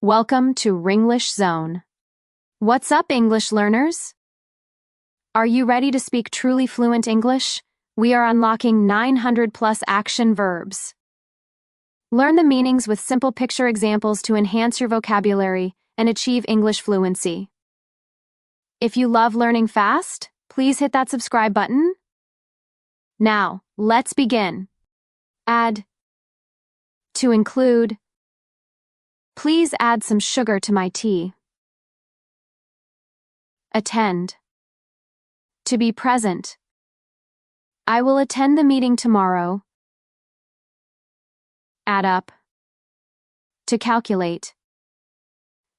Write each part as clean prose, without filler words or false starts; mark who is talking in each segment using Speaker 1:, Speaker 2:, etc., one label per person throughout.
Speaker 1: Welcome to Ringlish Zone. What's up, English learners? Are you ready to speak truly fluent English? We are unlocking 900 plus action verbs. Learn the meanings with simple picture examples to enhance your vocabulary and achieve English fluency. If you love learning fast, please hit that subscribe button. Now, let's begin. Add. To include. Please add some sugar to my tea. Attend. To be present. I will attend the meeting tomorrow. Add up. To calculate.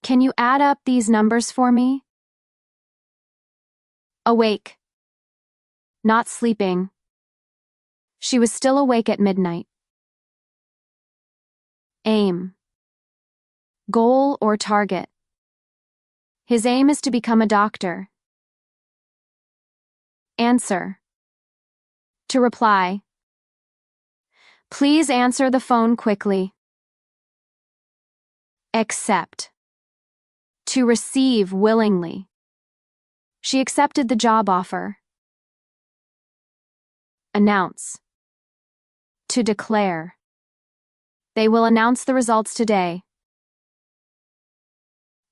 Speaker 1: Can you add up these numbers for me? Awake. Not sleeping. She was still awake at midnight. Aim. Goal or target. His aim is to become a doctor. Answer. To reply. Please answer the phone quickly. Accept. To receive willingly. She accepted the job offer. Announce. To declare. They will announce the results today.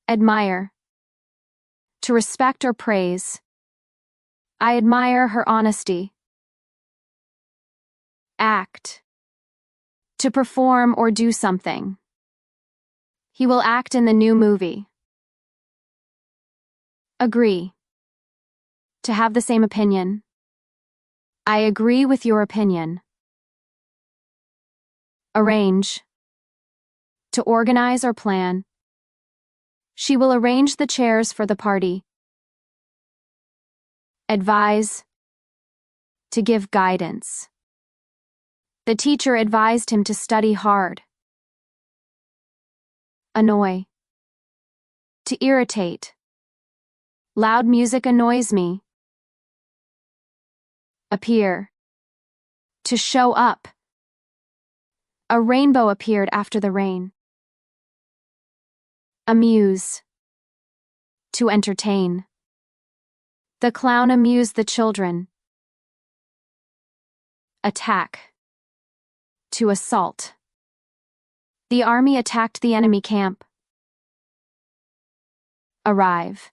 Speaker 1: Admire. To respect or praise. I admire her honesty. Act. To perform or do something. He will act in the new movie. Agree. To have the same opinion. I agree with your opinion. Arrange. To organize or plan. She will arrange the chairs for the party. Advise. To give guidance. The teacher advised him to study hard. Annoy. To irritate. Loud music annoys me. Appear. To show up. A rainbow appeared after the rain. Amuse. To entertain. The clown amused the children. Attack. To assault. The army attacked the enemy camp. Arrive.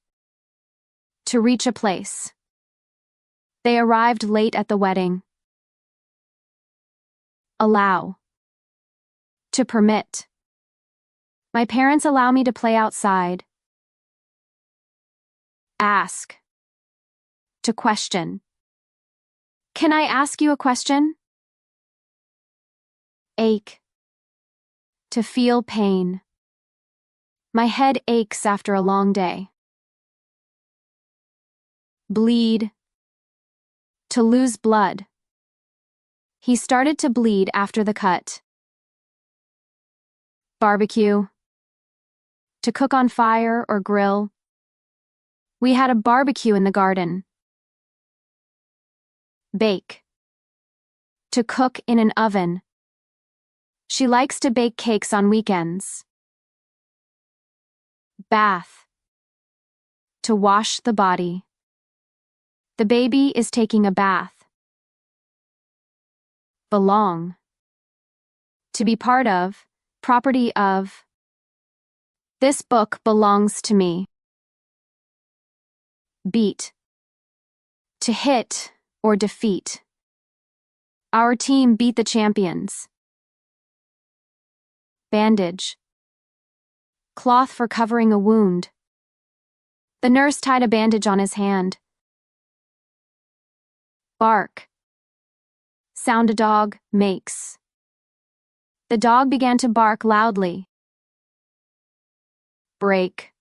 Speaker 1: To reach a place. They arrived late at the wedding. Allow. To permit. My parents allow me to play outside. Ask. To question. Can I ask you a question? Ache. To feel pain. My head aches after a long day. Bleed. To lose blood. He started to bleed after the cut. Barbecue. To cook on fire or grill. We had a barbecue in the garden. Bake. To cook in an oven. She likes to bake cakes on weekends. Bath. To wash the body. The baby is taking a bath. Belong. To be part of, property of. This book belongs to me. Beat. To hit or defeat. Our team beat the champions. Bandage. Cloth for covering a wound. The nurse tied a bandage on his hand. Bark. Sound a dog makes. The dog began to bark loudly. Break.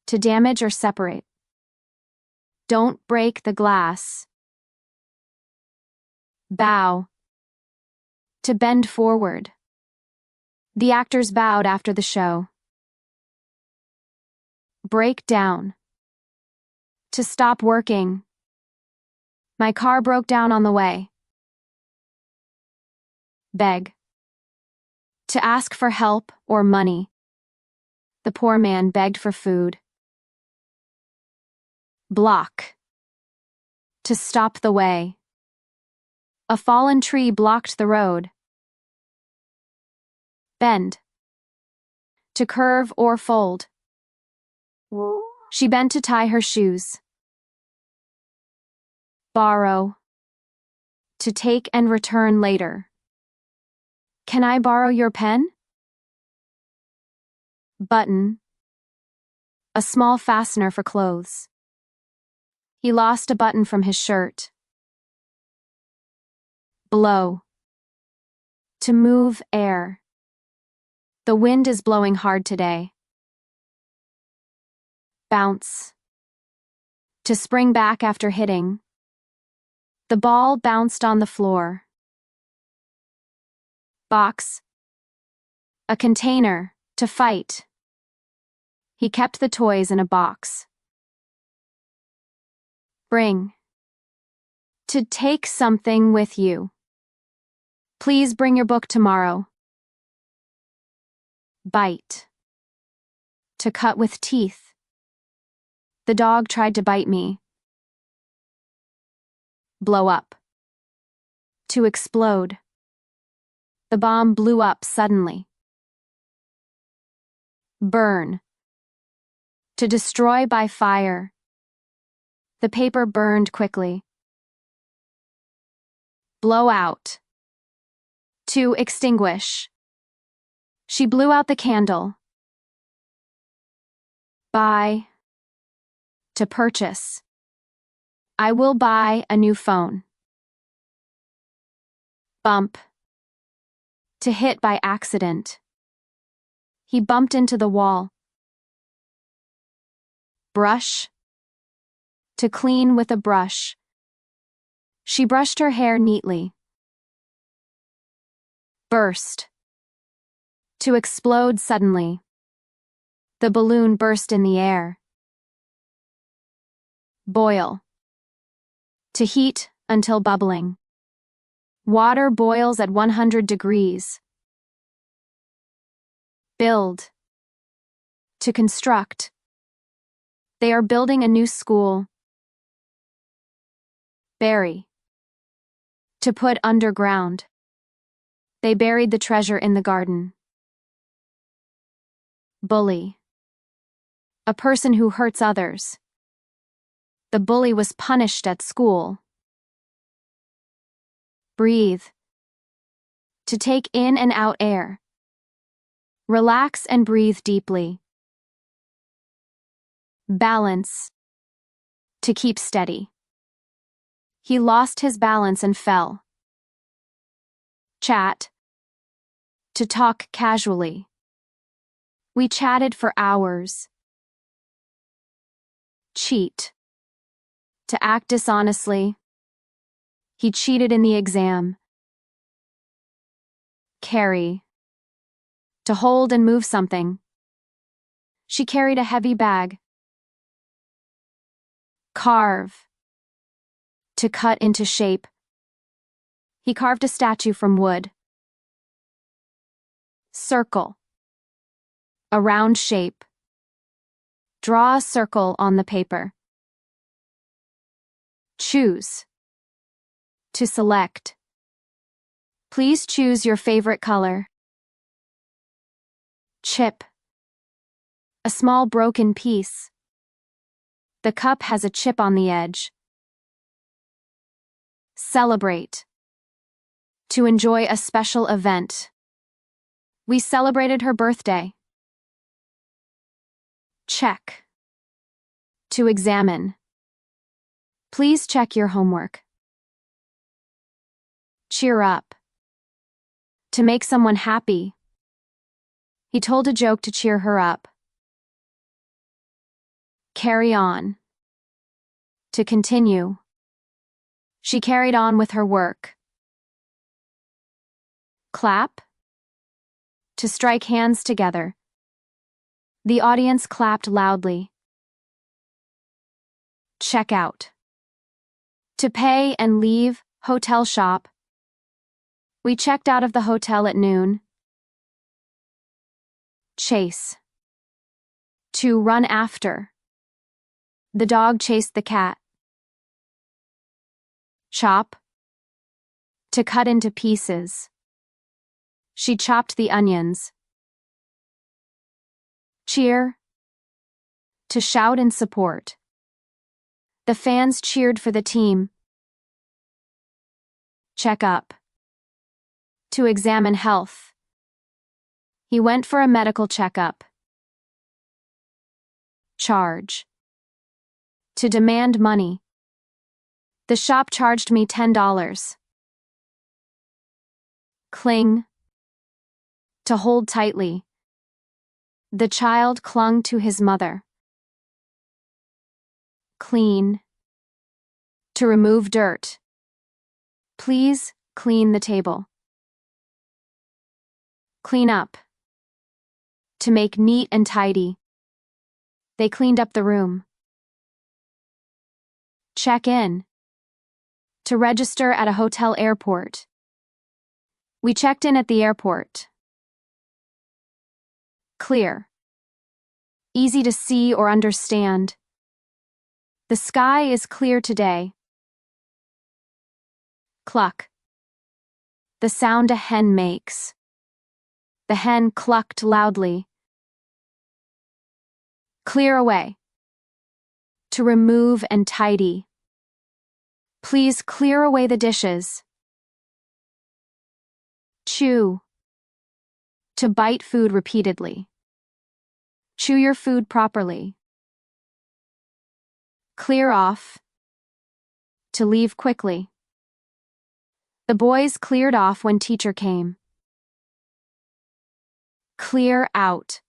Speaker 1: To damage or separate. Don't break the glass. Bow. To bend forward. The actors bowed after the show. Break down. To stop working. My car broke down on the way. Beg. To ask for help or money. The poor man begged for food. Block. To stop the way. A fallen tree blocked the road. Bend. To curve or fold. She bent to tie her shoes. Borrow. To take and return later. Can I borrow your pen? Button. A small fastener for clothes. He lost a button from his shirt. Blow. To move air. The wind is blowing hard today. Bounce. To spring back after hitting. The ball bounced on the floor. Box. A container. To fight. He kept the toys in a box. Bring. To take something with you. Please bring your book tomorrow. Bite. To cut with teeth. The dog tried to bite me. Blow up. To explode. The bomb blew up suddenly. Burn. To destroy by fire. The paper burned quickly. Blow out. To extinguish. She blew out the candle. Buy. To purchase. I will buy a new phone. Bump. To hit by accident. He bumped into the wall. Brush. To clean with a brush. She brushed her hair neatly. Burst. To explode suddenly. The balloon burst in the air. Boil. To heat until bubbling. Water boils at 100 degrees. Build. To construct. They are building a new school. Bury. To put underground. They buried the treasure in the garden. Bully. A person who hurts others. The bully was punished at school. Breathe. To take in and out air. Relax and breathe deeply. Balance. To keep steady. He lost his balance and fell. Chat. To talk casually. We chatted for hours. Cheat. To act dishonestly. He cheated in the exam. Carry. To hold and move something. She carried a heavy bag. Carve. To cut into shape. He carved a statue from wood. Circle. A round shape. Draw a circle on the paper. Choose. To select. Please choose your favorite color. Chip. A small broken piece. The cup has a chip on the edge. Celebrate. To enjoy a special event. We celebrated her birthday. Check. To examine. Please check your homework. Cheer up. To make someone happy. He told a joke to cheer her up. Carry on. To continue. She carried on with her work. Clap. To strike hands together. The audience clapped loudly. Check out. To pay and leave, hotel shop. We checked out of the hotel at noon. Chase. To run after. The dog chased the cat. Chop. To cut into pieces. She chopped the onions. Cheer. To shout in support. The fans cheered for the team. Check up. To examine health. He went for a medical checkup. Charge. To demand money. The shop charged me $10. Cling. To hold tightly. The child clung to his mother. Clean. To remove dirt. Please clean the table. Clean up. To make neat and tidy. They cleaned up the room. Check in. To register at a hotel airport. We checked in at the airport. Clear. Easy to see or understand. The sky is clear today. Cluck. The sound a hen makes. The hen clucked loudly. Clear away. To remove and tidy. Please clear away the dishes. Chew. To bite food repeatedly. Chew your food properly. Clear off. To leave quickly. The boys cleared off when teacher came. Clear out.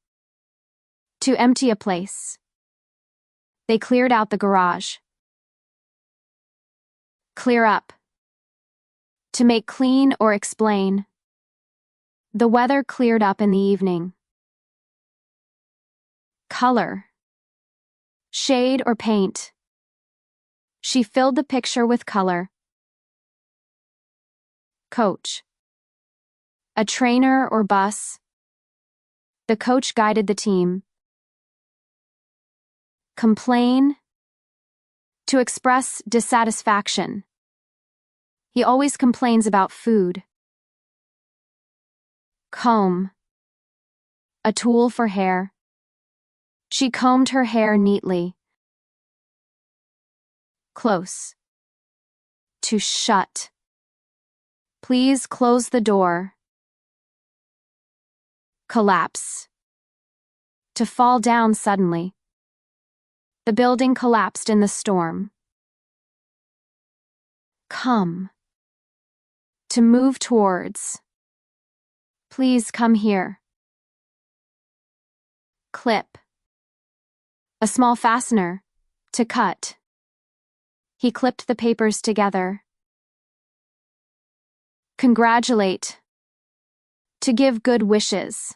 Speaker 1: To empty a place. They cleared out the garage. Clear up. To make clean or explain. The weather cleared up in the evening. Color. Shade or paint. She filled the picture with color. Coach. A trainer or bus. The coach guided the team. Complain. To express dissatisfaction. He always complains about food. Comb. A tool for hair. She combed her hair neatly. Close. To shut. Please close the door. Collapse. To fall down suddenly. The building collapsed in the storm. Come. To move towards. Please come here. Clip. A small fastener. To cut. He clipped the papers together. Congratulate. To give good wishes.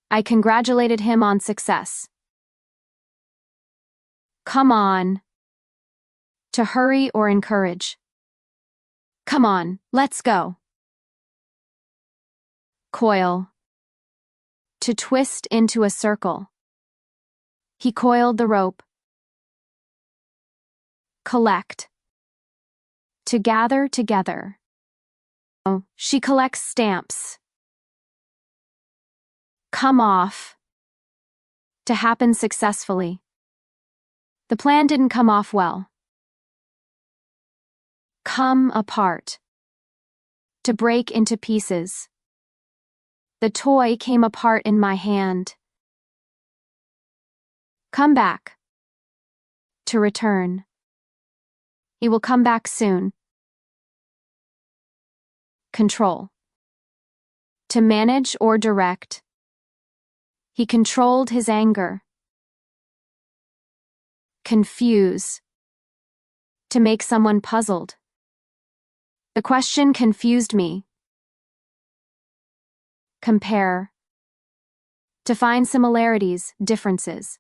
Speaker 1: I congratulated him on success. Come on. To hurry or encourage. Come on, let's go. Coil. To twist into a circle. He coiled the rope. Collect. To gather together. Oh, she collects stamps. Come off. To happen successfully. The plan didn't come off well. Come apart. To break into pieces. The toy came apart in my hand. Come back. To return. He will come back soon. Control. To manage or direct. He controlled his anger. Confuse. To make someone puzzled. The question confused me. Compare. To find similarities, differences.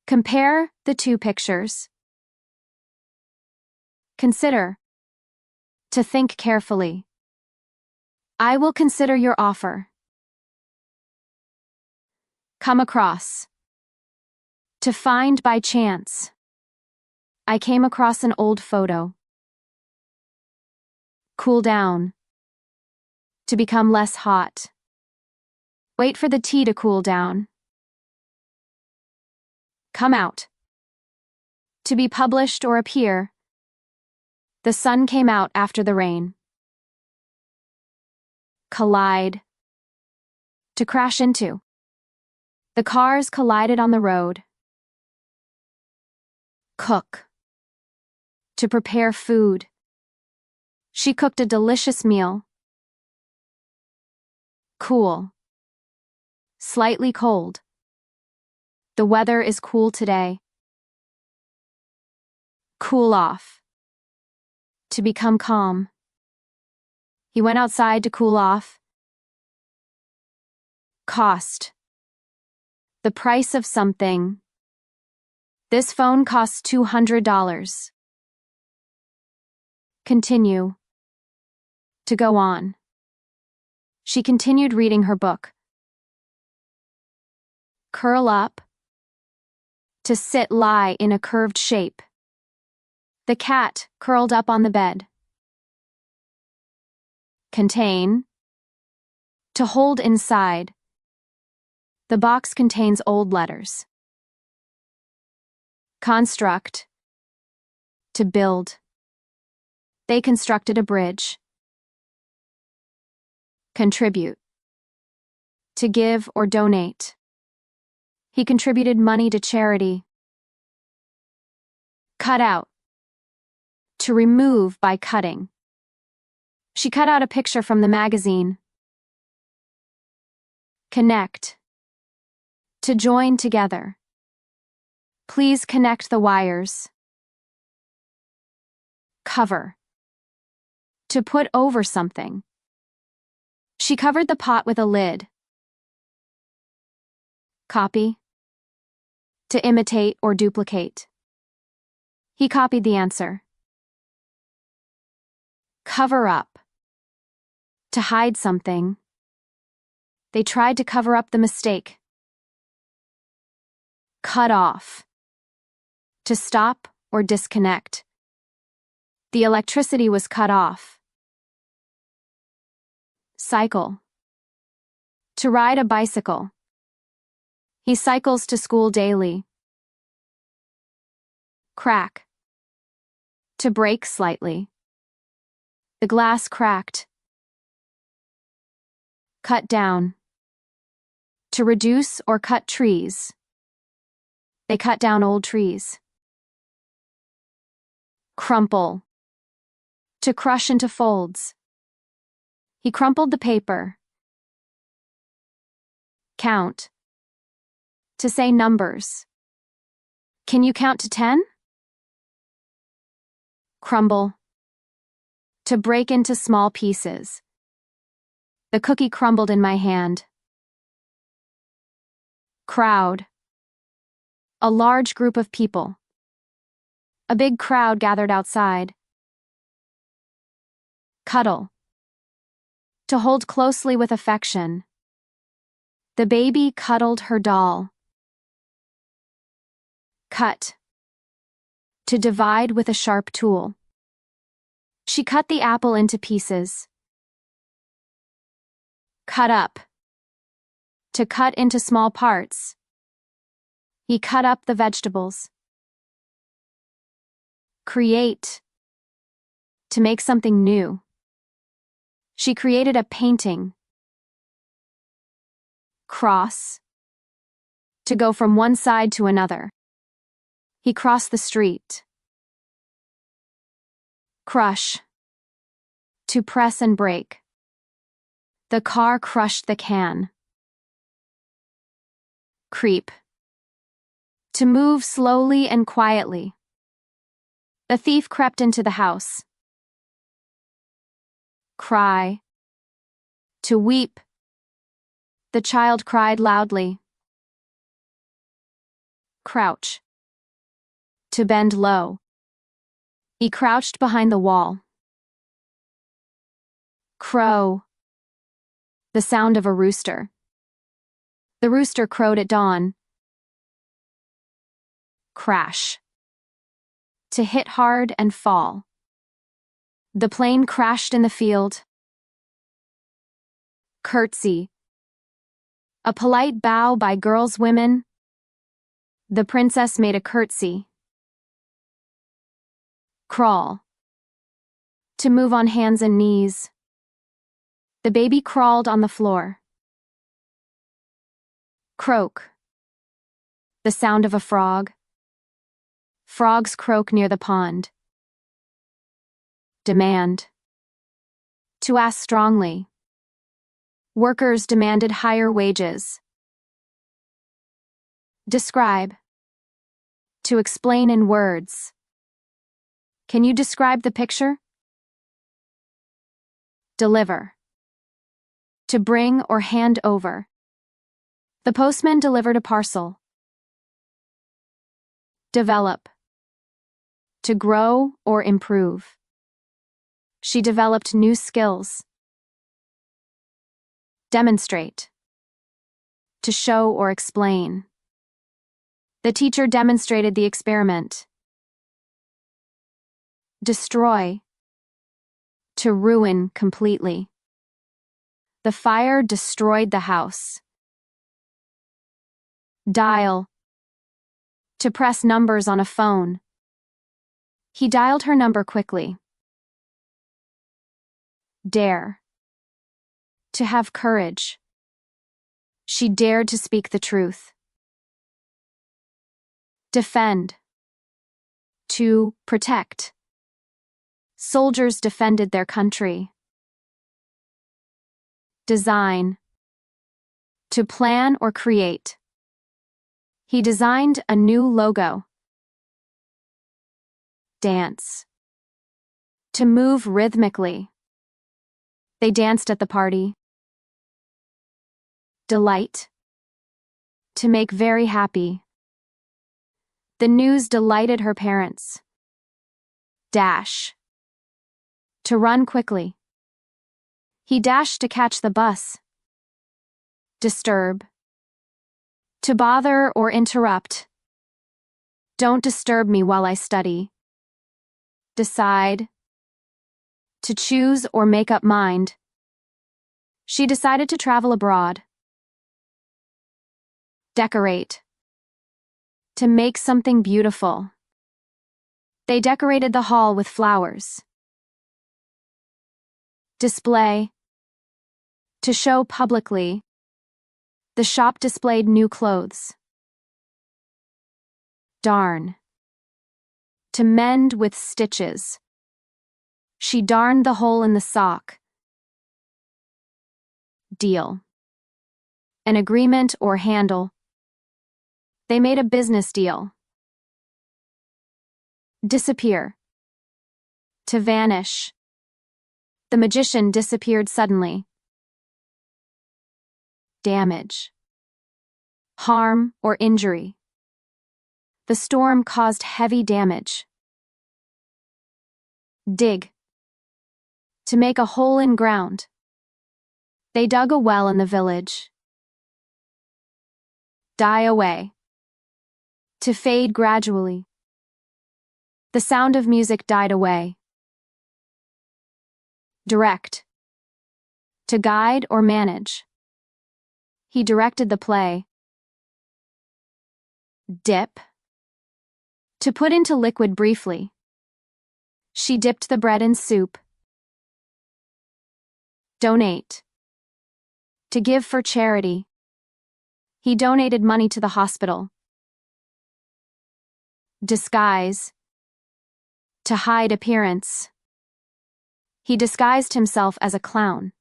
Speaker 1: Compare the two pictures. Consider. To think carefully. I will consider your offer. Come across. To find by chance. I came across an old photo. Cool down. To become less hot. Wait for the tea to cool down. Come out. To be published or appear. The sun came out after the rain. Collide. To crash into. The cars collided on the road. Cook. To prepare food. She cooked a delicious meal. Cool. Slightly cold. The weather is cool today. Cool off. To become calm. He went outside to cool off. Cost. The price of something. This phone costs $200. Continue. To go on. She continued reading her book. Curl up. To sit lie in a curved shape. The cat curled up on the bed. Contain. To hold inside. The box contains old letters. Construct. To build. They constructed a bridge. Contribute. To give or donate. He contributed money to charity. Cut out. To remove by cutting. She cut out a picture from the magazine. Connect. To join together. Please connect the wires. Cover. To put over something. She covered the pot with a lid. Copy. To imitate or duplicate. He copied the answer. Cover up. To hide something. They tried to cover up the mistake. Cut off. To stop or disconnect. The electricity was cut off. Cycle. To ride a bicycle. He cycles to school daily. Crack. To break slightly. The glass cracked. Cut down. To reduce or cut trees. They cut down old trees. Crumple. To crush into folds. He crumpled the paper. Count. To say numbers. Can you count to 10? Crumble. To break into small pieces. The cookie crumbled in my hand. Crowd. A large group of people. A big crowd gathered outside. Cuddle. To hold closely with affection. The baby cuddled her doll. Cut. To divide with a sharp tool. She cut the apple into pieces. Cut up. To cut into small parts. He cut up the vegetables. Create. To make something new. She created a painting. Cross. To go from one side to another. He crossed the street. Crush. To press and break. The car crushed the can. Creep. To move slowly and quietly. The thief crept into the house. Cry. To weep. The child cried loudly. Crouch. To bend low. He crouched behind the wall. Crow. The sound of a rooster. The rooster crowed at dawn. Crash. To hit hard and fall. The plane crashed in the field. Curtsy. A polite bow by girls, women. The princess made a curtsy. Crawl. To move on hands and knees. The baby crawled on the floor. Croak. The sound of a frog. Frogs croak near the pond. Demand. To ask strongly. Workers demanded higher wages. Describe. To explain in words. Can you describe the picture? Deliver. To bring or hand over. The postman delivered a parcel. Develop. To grow or improve. She developed new skills. Demonstrate. To show or explain. The teacher demonstrated the experiment. Destroy. To ruin completely. The fire destroyed the house. Dial. To press numbers on a phone. He dialed her number quickly. Dare. To have courage. She dared to speak the truth. Defend. To protect. Soldiers defended their country. Design. To plan or create. He designed a new logo. Dance. To move rhythmically. They danced at the party. Delight. To make very happy. The news delighted her parents. Dash. To run quickly. He dashed to catch the bus. Disturb. To bother or interrupt. Don't disturb me while I study. Decide. To choose or make up mind. She decided to travel abroad. Decorate. To make something beautiful. They decorated the hall with flowers. Display. To show publicly. The shop displayed new clothes. Darn. To mend with stitches. She darned the hole in the sock. Deal. An agreement or handle. They made a business deal. Disappear. To vanish. The magician disappeared suddenly. Damage. Harm or injury. The storm caused heavy damage. Dig. To make a hole in ground. They dug a well in the village. Die away. To fade gradually. The sound of music died away. Direct. To guide or manage. He directed the play. Dip. To put into liquid briefly. She dipped the bread in soup. Donate. To give for charity. He donated money to the hospital. Disguise. To hide appearance. He disguised himself as a clown.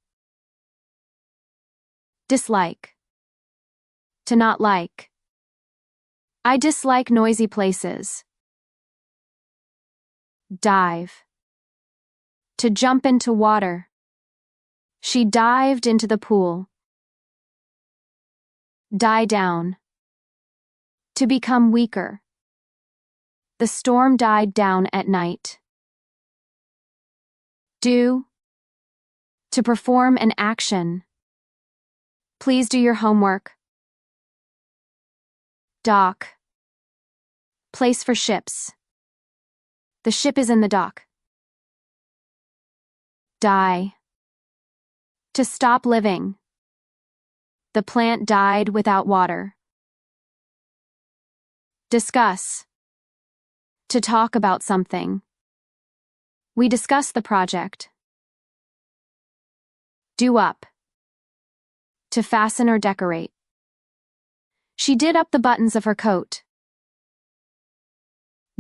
Speaker 1: Dislike. To not like. I dislike noisy places. Dive. To jump into water. She dived into the pool. Die down. To become weaker. The storm died down at night. Do. To perform an action. Please do your homework. Dock. Place for ships. The ship is in the dock. Die. To stop living. The plant died without water. Discuss. To talk about something. We discuss the project. Do up. To fasten or decorate. She did up the buttons of her coat.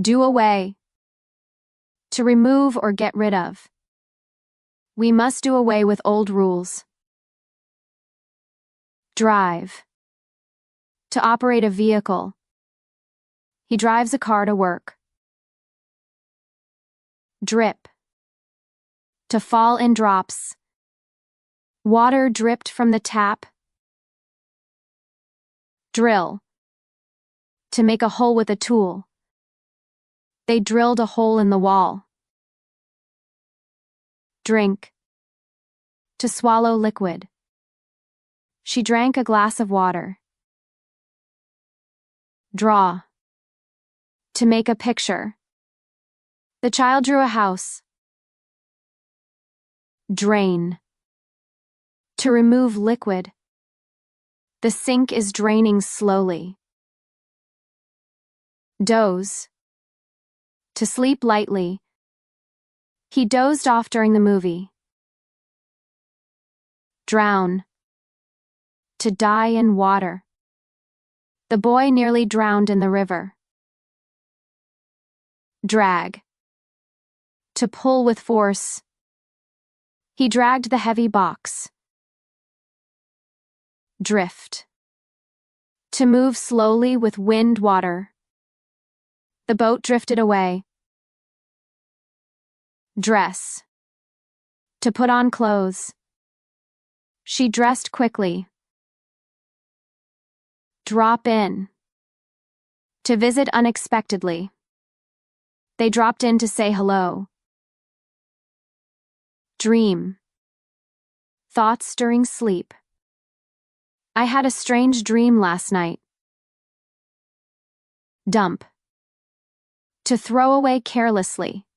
Speaker 1: Do away. To remove or get rid of. We must do away with old rules. Drive. To operate a vehicle. He drives a car to work. Drip. To fall in drops. Water dripped from the tap. Drill. To make a hole with a tool. They drilled a hole in the wall. Drink. To swallow liquid. She drank a glass of water. Draw. To make a picture. The child drew a house. Drain. To remove liquid. The sink is draining slowly. Doze. To sleep lightly. He dozed off during the movie. Drown. To die in water. The boy nearly drowned in the river. Drag. To pull with force. He dragged the heavy box. Drift. To move slowly with wind water. The boat drifted away. Dress. To put on clothes. She dressed quickly. Drop in. To visit unexpectedly. They dropped in to say hello. Dream. Thoughts during sleep. I had a strange dream last night. Dump. To throw away carelessly.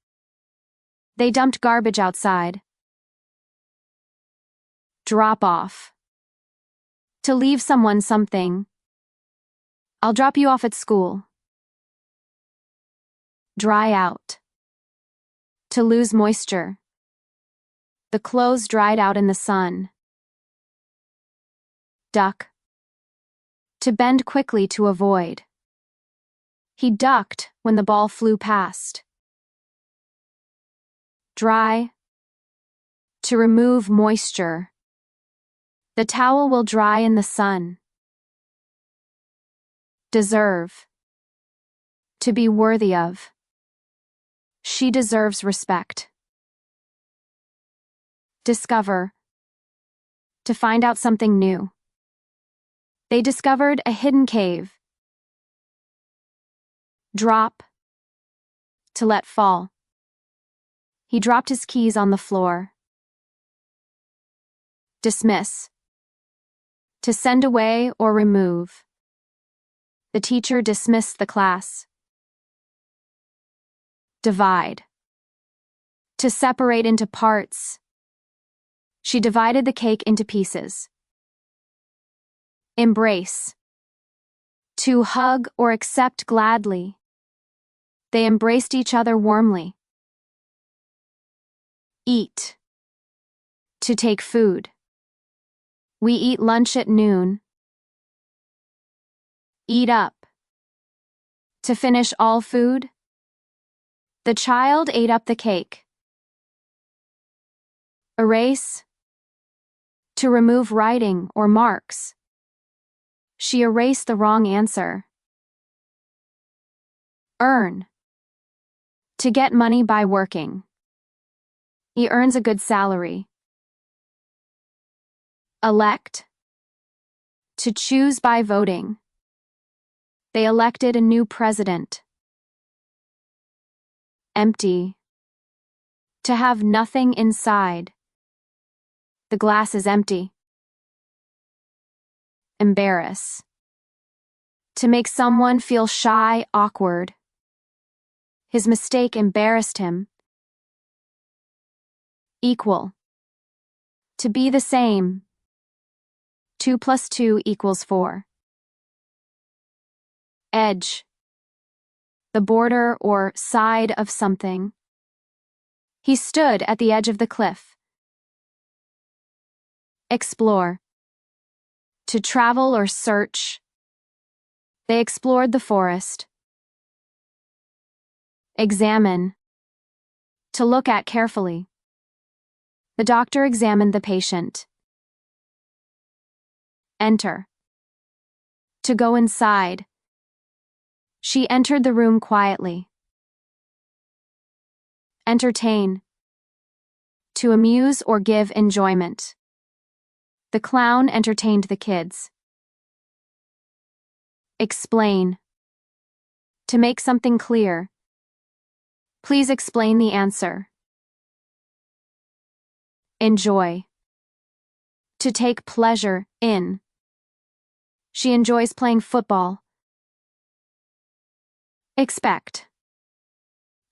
Speaker 1: They dumped garbage outside. Drop off. To leave someone something. I'll drop you off at school. Dry out. To lose moisture. The clothes dried out in the sun. Duck. To bend quickly to avoid. He ducked when the ball flew past. Dry. To remove moisture. The towel will dry in the sun. Deserve. To be worthy of. She deserves respect. Discover. To find out something new. They discovered a hidden cave. Drop. To let fall. He dropped his keys on the floor. Dismiss. To send away or remove. The teacher dismissed the class. Divide. To separate into parts. She divided the cake into pieces. Embrace. To hug or accept gladly. They embraced each other warmly. Eat. To take food. We eat lunch at noon. Eat up. To finish all food. The child ate up the cake. Erase. To remove writing or marks. She erased the wrong answer. Earn. To get money by working. He earns a good salary. Elect. To choose by voting. They elected a new president. Empty. To have nothing inside. The glass is empty. Embarrass. To make someone feel shy, awkward. His mistake embarrassed him. Equal. To be the same. 2 plus 2 equals 4. Edge. The border or side of something. He stood at the edge of the cliff. Explore. To travel or search. They explored the forest. Examine. To look at carefully. The doctor examined the patient. Enter. To go inside. She entered the room quietly. Entertain. To amuse or give enjoyment. The clown entertained the kids. Explain. To make something clear. Please explain the answer. Enjoy. To take pleasure in. She enjoys playing football. Expect.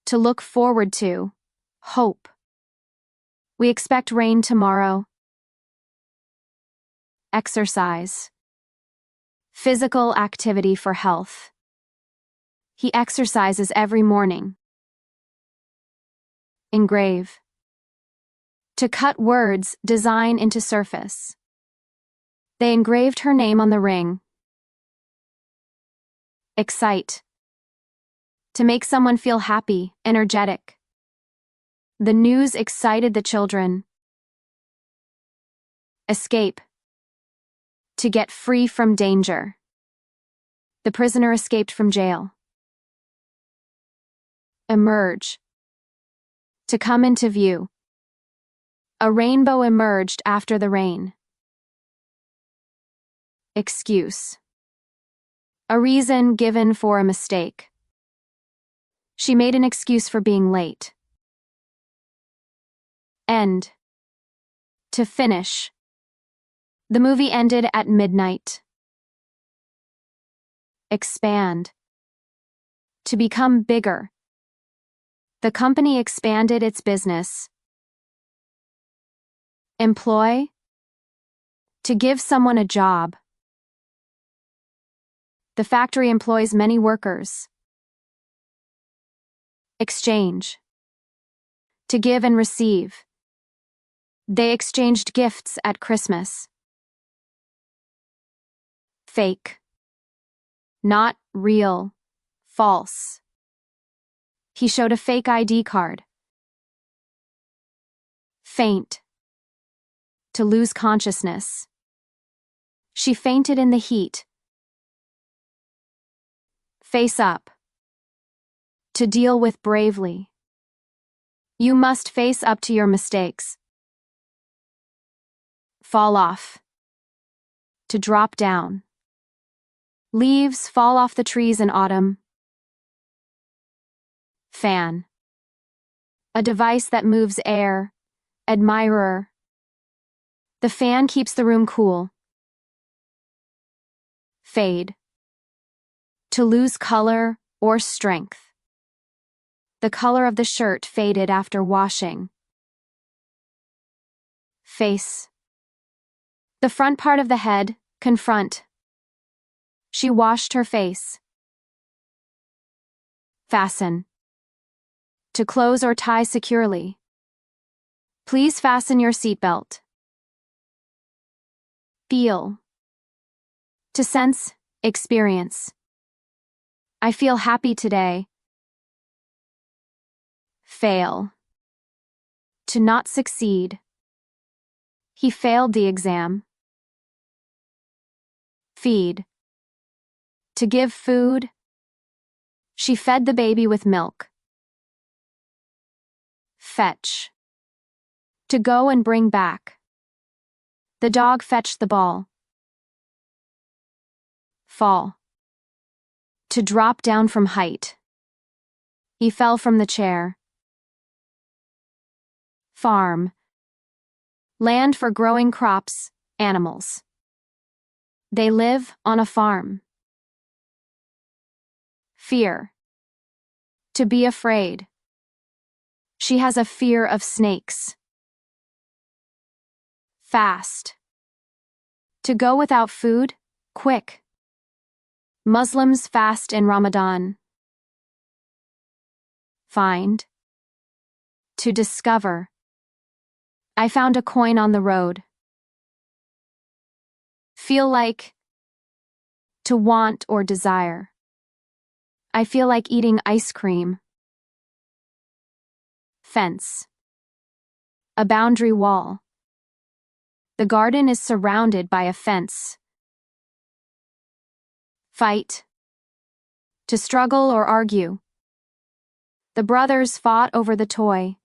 Speaker 1: To look forward to. Hope. We expect rain tomorrow. Exercise. Physical activity for health. He exercises every morning. Engrave. To cut words, design into surface. They engraved her name on the ring. Excite. To make someone feel happy, energetic. The news excited the children. Escape. To get free from danger. The prisoner escaped from jail. Emerge. To come into view. A rainbow emerged after the rain. Excuse. A reason given for a mistake. She made an excuse for being late. End. To finish. The movie ended at midnight. Expand. To become bigger. The company expanded its business. Employ. To give someone a job. The factory employs many workers. Exchange. To give and receive. They exchanged gifts at Christmas. Fake. Not real. False. He showed a fake ID card. Faint. To lose consciousness. She fainted in the heat. Face up. To deal with bravely. You must face up to your mistakes. Fall off. To drop down. Leaves fall off the trees in autumn. Fan. A device that moves air. Admirer. The fan keeps the room cool. Fade. To lose color or strength. The color of the shirt faded after washing. Face. The front part of the head, confront. She washed her face. Fasten. To close or tie securely. Please fasten your seatbelt. Feel. To sense, experience. I feel happy today. Fail. To not succeed. He failed the exam. Feed. To give food. She fed the baby with milk. Fetch. To go and bring back. The dog fetched the ball. Fall. To drop down from height. He fell from the chair. Farm. Land for growing crops, animals. They live on a farm. Fear. To be afraid. She has a fear of snakes. Fast. To go without food, quick. Muslims fast in Ramadan. Find. To discover. I found a coin on the road. Feel like. To want or desire. I feel like eating ice cream. Fence. A boundary wall. The garden is surrounded by a fence. Fight. To struggle or argue. The brothers fought over the toy.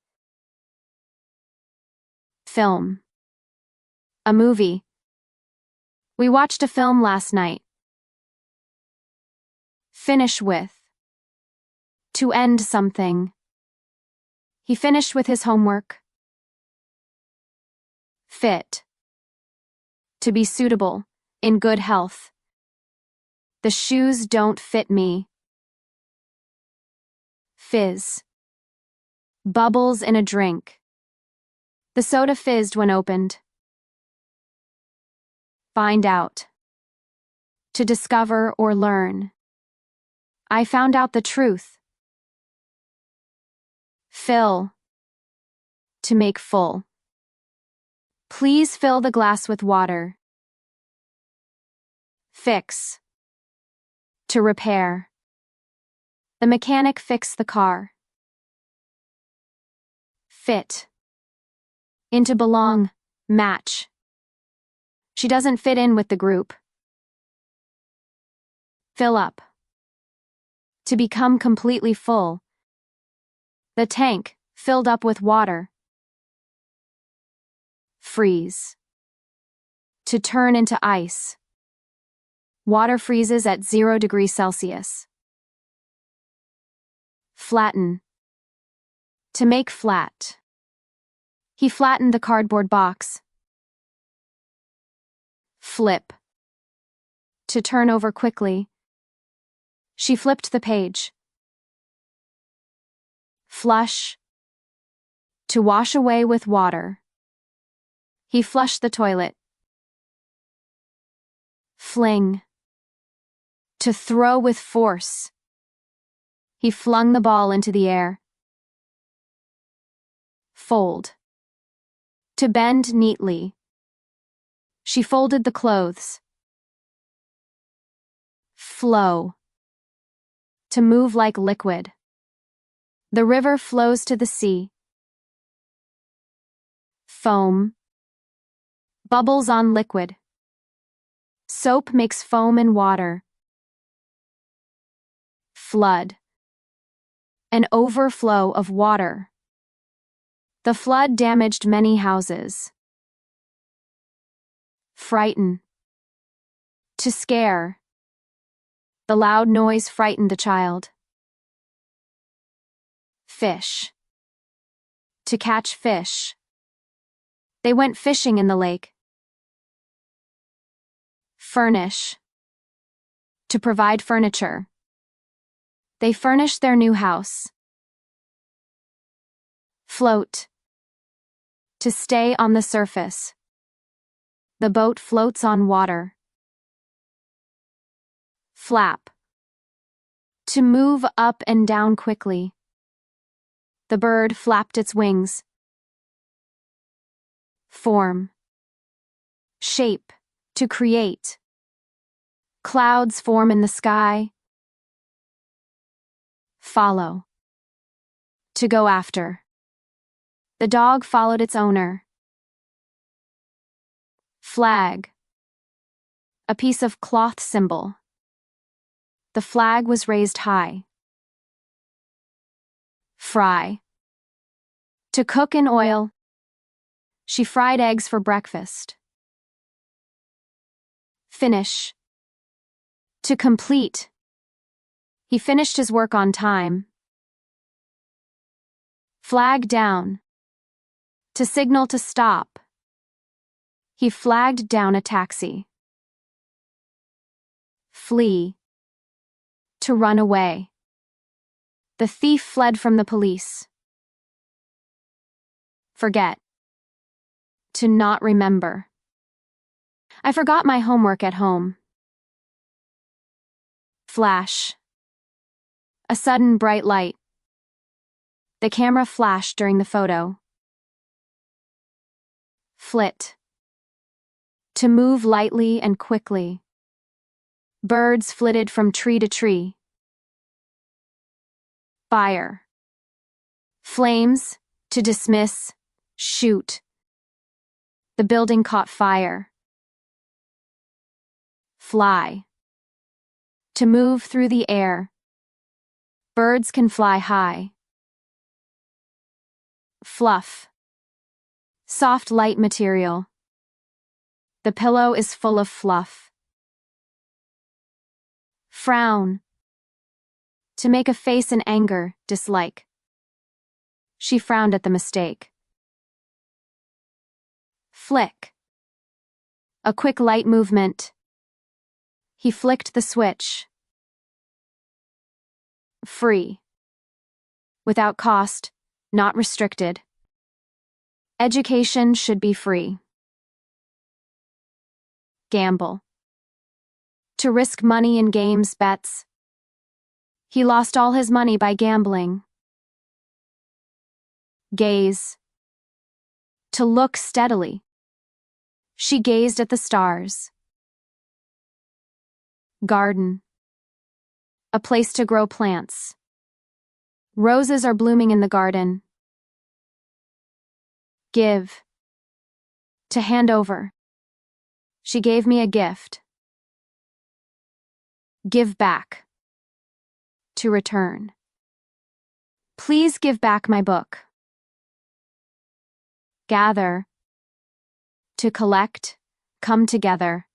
Speaker 1: Film. A movie. We watched a film last night. Finish with. To end something. He finished with his homework. Fit. To be suitable, in good health. The shoes don't fit me. Fizz. Bubbles in a drink. The soda fizzed when opened. Find out. To discover or learn. I found out the truth. Fill. To make full. Please fill the glass with water. Fix. To repair. The mechanic fixed the car. Fit. In to belong, match. She doesn't fit in with the group. Fill up. To become completely full. The tank, filled up with water. Freeze. To turn into ice. Water freezes at 0 degrees Celsius. Flatten. To make flat. He flattened the cardboard box. Flip. To turn over quickly. She flipped the page. Flush. To wash away with water. He flushed the toilet. Fling. To throw with force. He flung the ball into the air. Fold. To bend neatly. She folded the clothes. Flow. To move like liquid. The river flows to the sea. Foam. Bubbles on liquid. Soap makes foam in water. Flood. An overflow of water. The flood damaged many houses. Frighten. To scare. The loud noise frightened the child. Fish. To catch fish. They went fishing in the lake. Furnish. To provide furniture. They furnished their new house. Float. To stay on the surface. The boat floats on water. Flap. To move up and down quickly. The bird flapped its wings. Form. Shape. To create. Clouds form in the sky. Follow. To go after. The dog followed its owner. Flag. A piece of cloth symbol. The flag was raised high. Fry. To cook in oil. She fried eggs for breakfast. Finish. To complete. He finished his work on time. Flag down. To signal to stop. He flagged down a taxi. Flee. To run away. The thief fled from the police. Forget. To not remember. I forgot my homework at home. Flash. A sudden bright light. The camera flashed during the photo. Flit. To move lightly and quickly. Birds flitted from tree to tree. Fire. Flames. To dismiss. Shoot. The building caught fire. Fly. To move through the air. Birds can fly high. Fluff. Soft light material. The pillow is full of fluff. Frown. To make a face in anger, dislike. She frowned at the mistake. Flick. A quick light movement. He flicked the switch. Free. Without cost, not restricted. Education should be free. Gamble. To risk money in games, bets. He lost all his money by gambling. Gaze. To look steadily. She gazed at the stars. Garden. A place to grow plants. Roses are blooming in the garden. Give. To hand over. She gave me a gift. Give back. To return. Please give back my book. Gather. To collect, come together.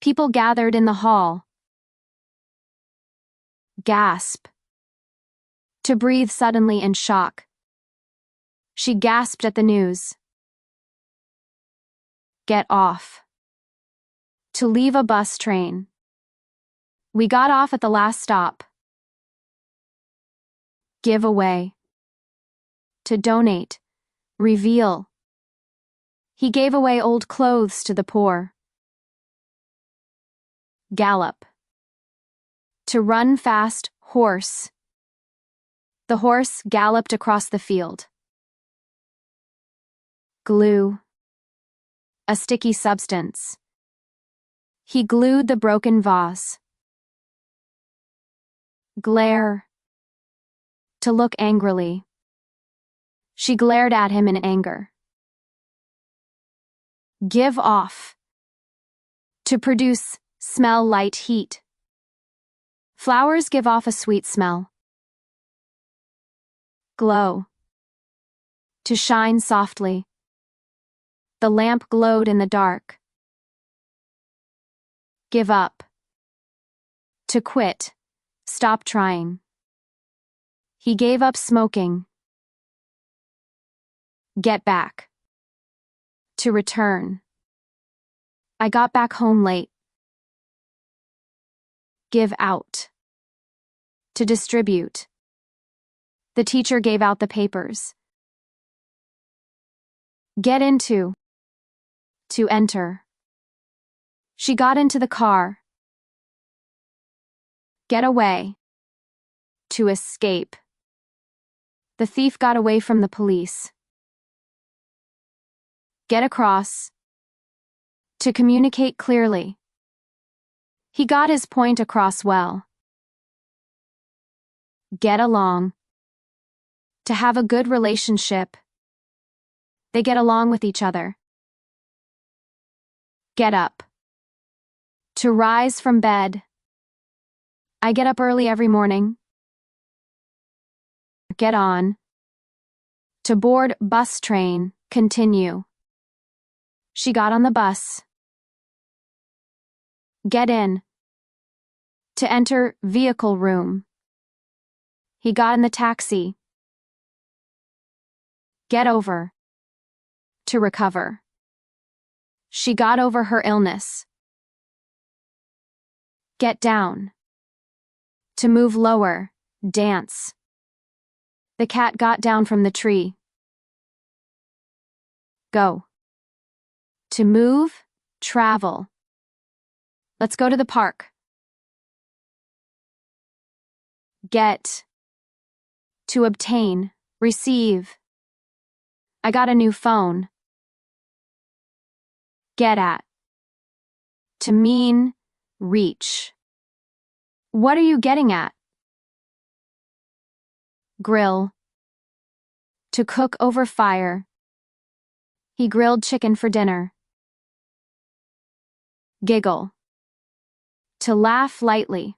Speaker 1: People gathered in the hall. Gasp. To breathe suddenly in shock. She gasped at the news. Get off. To leave a bus train. We got off at the last stop. Give away. To donate. Reveal. He gave away old clothes to the poor. Gallop. To run fast, horse. The horse galloped across the field. Glue. A sticky substance. He glued the broken vase. Glare. To look angrily. She glared at him in anger. Give off. To produce, smell light heat. Flowers give off a sweet smell. Glow. To shine softly. The lamp glowed in the dark. Give up. To quit. Stop trying. He gave up smoking. Get back. To return. I got back home late. Give out. To distribute. The teacher gave out the papers. Get into. To enter. She got into the car. Get away. To escape. The thief got away from the police. Get across. To communicate clearly. He got his point across well. Get along. To have a good relationship. They get along with each other. Get up. To rise from bed. I get up early every morning. Get on. To board bus train, continue. She got on the bus. Get in. To enter vehicle room. He got in the taxi. Get over. To recover. She got over her illness. Get down. To move lower, Dance. The cat got down from the tree. Go. To move, travel. Let's go to the park. Get. To obtain, receive. I got a new phone. Get at. To mean, reach. What are you getting at? Grill. To cook over fire. He grilled chicken for dinner. Giggle. To laugh lightly.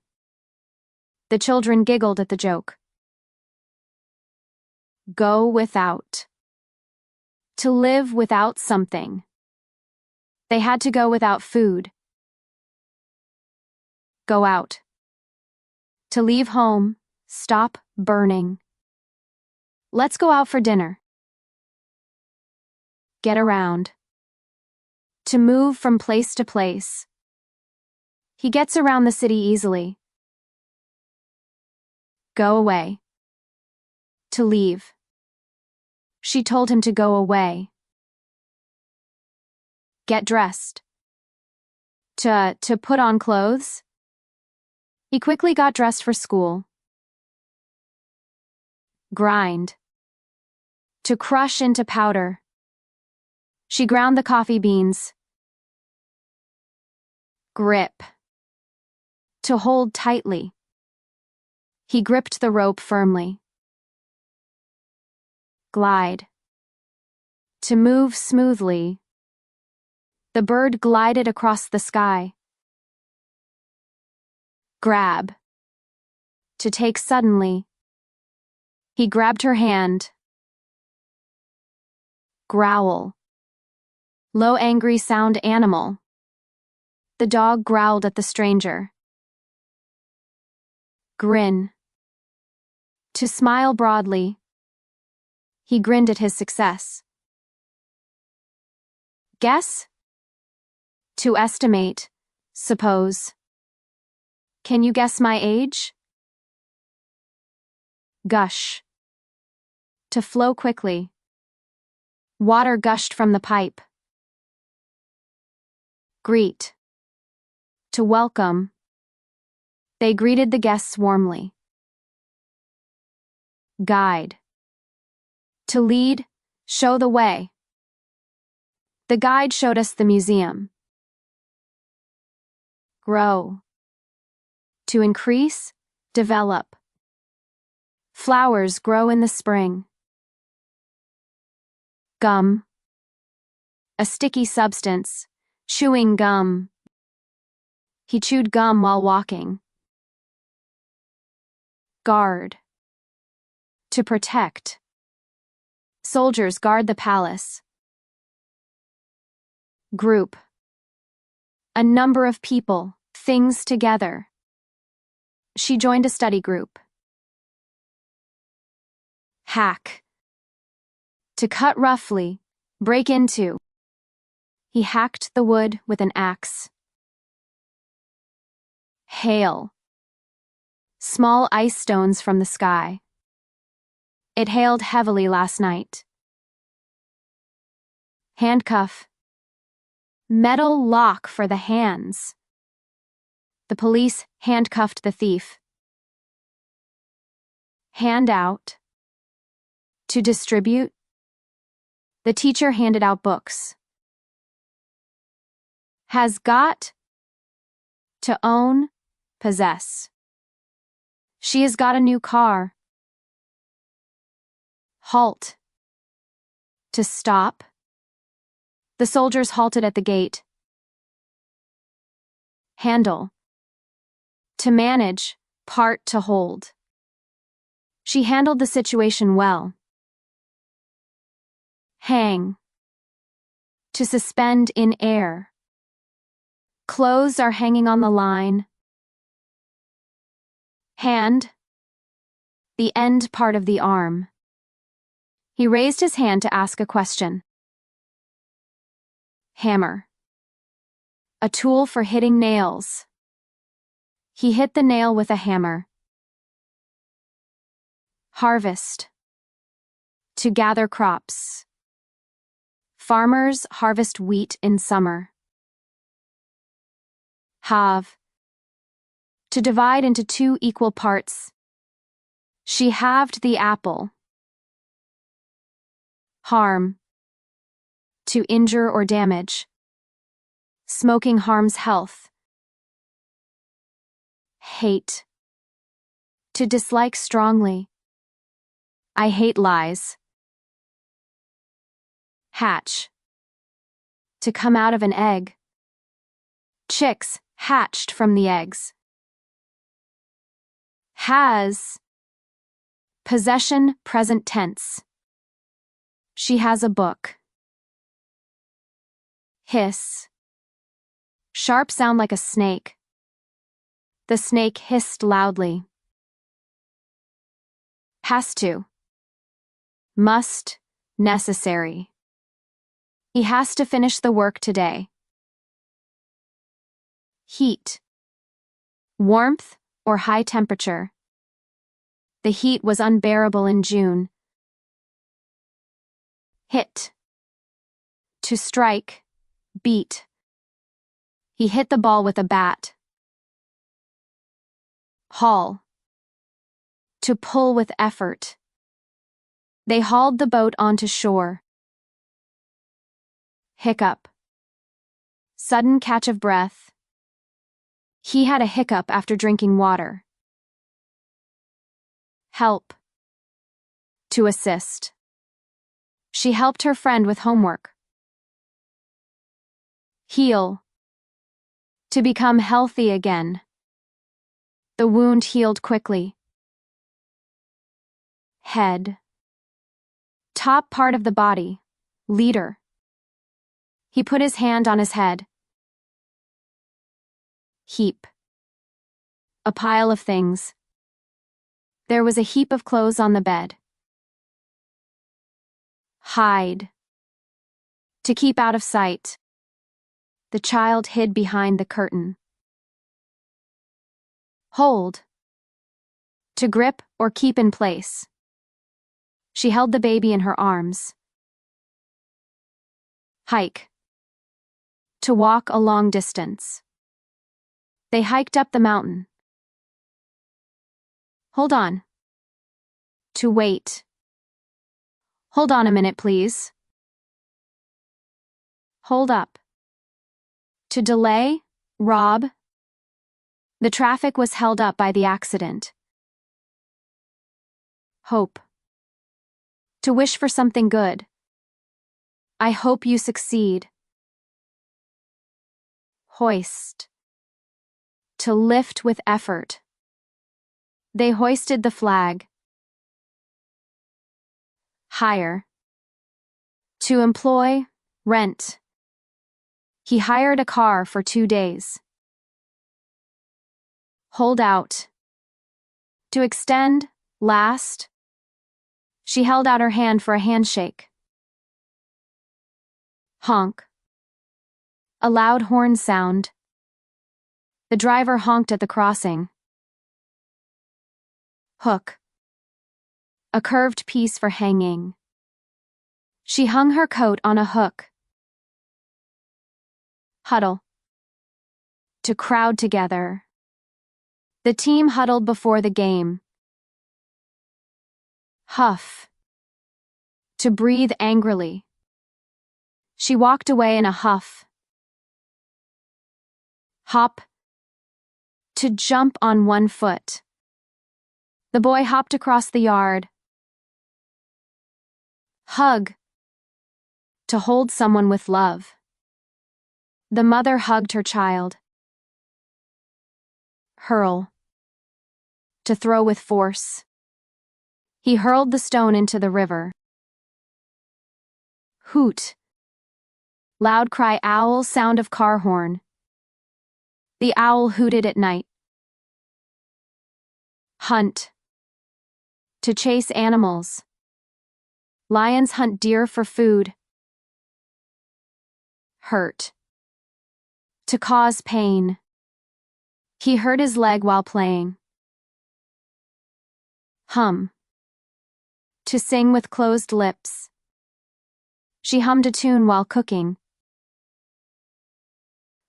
Speaker 1: The children giggled at the joke. Go without. To live without something. They had to go without food. Go out. To leave home, stop burning. Let's go out for dinner. Get around. To move from place to place. He gets around the city easily. Go away. To leave. She told him to go away. Get dressed. To put on clothes. He quickly got dressed for school. Grind. To crush into powder. She ground the coffee beans. Grip. To hold tightly. He gripped the rope firmly. Glide. To move smoothly. The bird glided across the sky. Grab. To take suddenly. He grabbed her hand. Growl. Low angry sound animal. The dog growled at the stranger. Grin. To smile broadly. He grinned at his success. Guess. To estimate, suppose. Can you guess my age? Gush. To flow quickly. Water gushed from the pipe. Greet. To welcome. They greeted the guests warmly. Guide. To lead, show the way. The guide showed us the museum. Grow. To increase, develop. Flowers grow in the spring. Gum. A sticky substance, chewing gum. He chewed gum while walking. Guard. To protect. Soldiers guard the palace. Group. A number of people, things together. She joined a study group. Hack. To cut roughly, break into. He hacked the wood with an axe. Hail. Small ice stones from the sky. It hailed heavily last night. Handcuff. Metal lock for the hands. The police handcuffed the thief. Hand out. To distribute. The teacher handed out books. Has got. To own, possess. She has got a new car. Halt. To stop. The soldiers halted at the gate. Handle. To manage, part to hold. She handled the situation well. Hang. To suspend in air. Clothes are hanging on the line. Hand. The end part of the arm. He raised his hand to ask a question. Hammer. A tool for hitting nails. He hit the nail with a hammer. Harvest. To gather crops. Farmers harvest wheat in summer. Halve. To divide into 2 equal parts. She halved the apple. Harm. To injure or damage. Smoking harms health. Hate. To dislike strongly. I hate lies. Hatch. To come out of an egg. Chicks hatched from the eggs. Has. Possession present tense. She has a book. Hiss. Sharp sound like a snake. The snake hissed loudly. Has to. Must, necessary. He has to finish the work today. Heat. Warmth or high temperature. The heat was unbearable in June. Hit. To strike, beat. He hit the ball with a bat. Haul. To pull with effort. They hauled the boat onto shore. Hiccup. Sudden catch of breath. He had a hiccup after drinking water. Help. To assist. She helped her friend with homework. Heal. To become healthy again. The wound healed quickly. Head. Top part of the body. Leader. He put his hand on his head. Heap. A pile of things. There was a heap of clothes on the bed. Hide. To keep out of sight. The child hid behind the curtain. Hold. To grip or keep in place. She held the baby in her arms. Hike. To walk a long distance. They hiked up the mountain. Hold on. To wait. Hold on a minute, please. Hold up. To delay, rob. The traffic was held up by the accident. Hope. To wish for something good. I hope you succeed. Hoist. To lift with effort. They hoisted the flag. Hire. To employ, rent. He hired a car for 2 days. Hold out. To extend, last. She held out her hand for a handshake. Honk. A loud horn sound. The driver honked at the crossing. Hook. A curved piece for hanging. She hung her coat on a hook. Huddle. To crowd together. The team huddled before the game. Huff. To breathe angrily. She walked away in a huff. Hop. To jump on one foot. The boy hopped across the yard. Hug. To hold someone with love. The mother hugged her child. Hurl. To throw with force. He hurled the stone into the river. Hoot. Loud cry owl sound of car horn. The owl hooted at night. Hunt. To chase animals. Lions hunt deer for food. Hurt. To cause pain. He hurt his leg while playing. Hum. To sing with closed lips. She hummed a tune while cooking.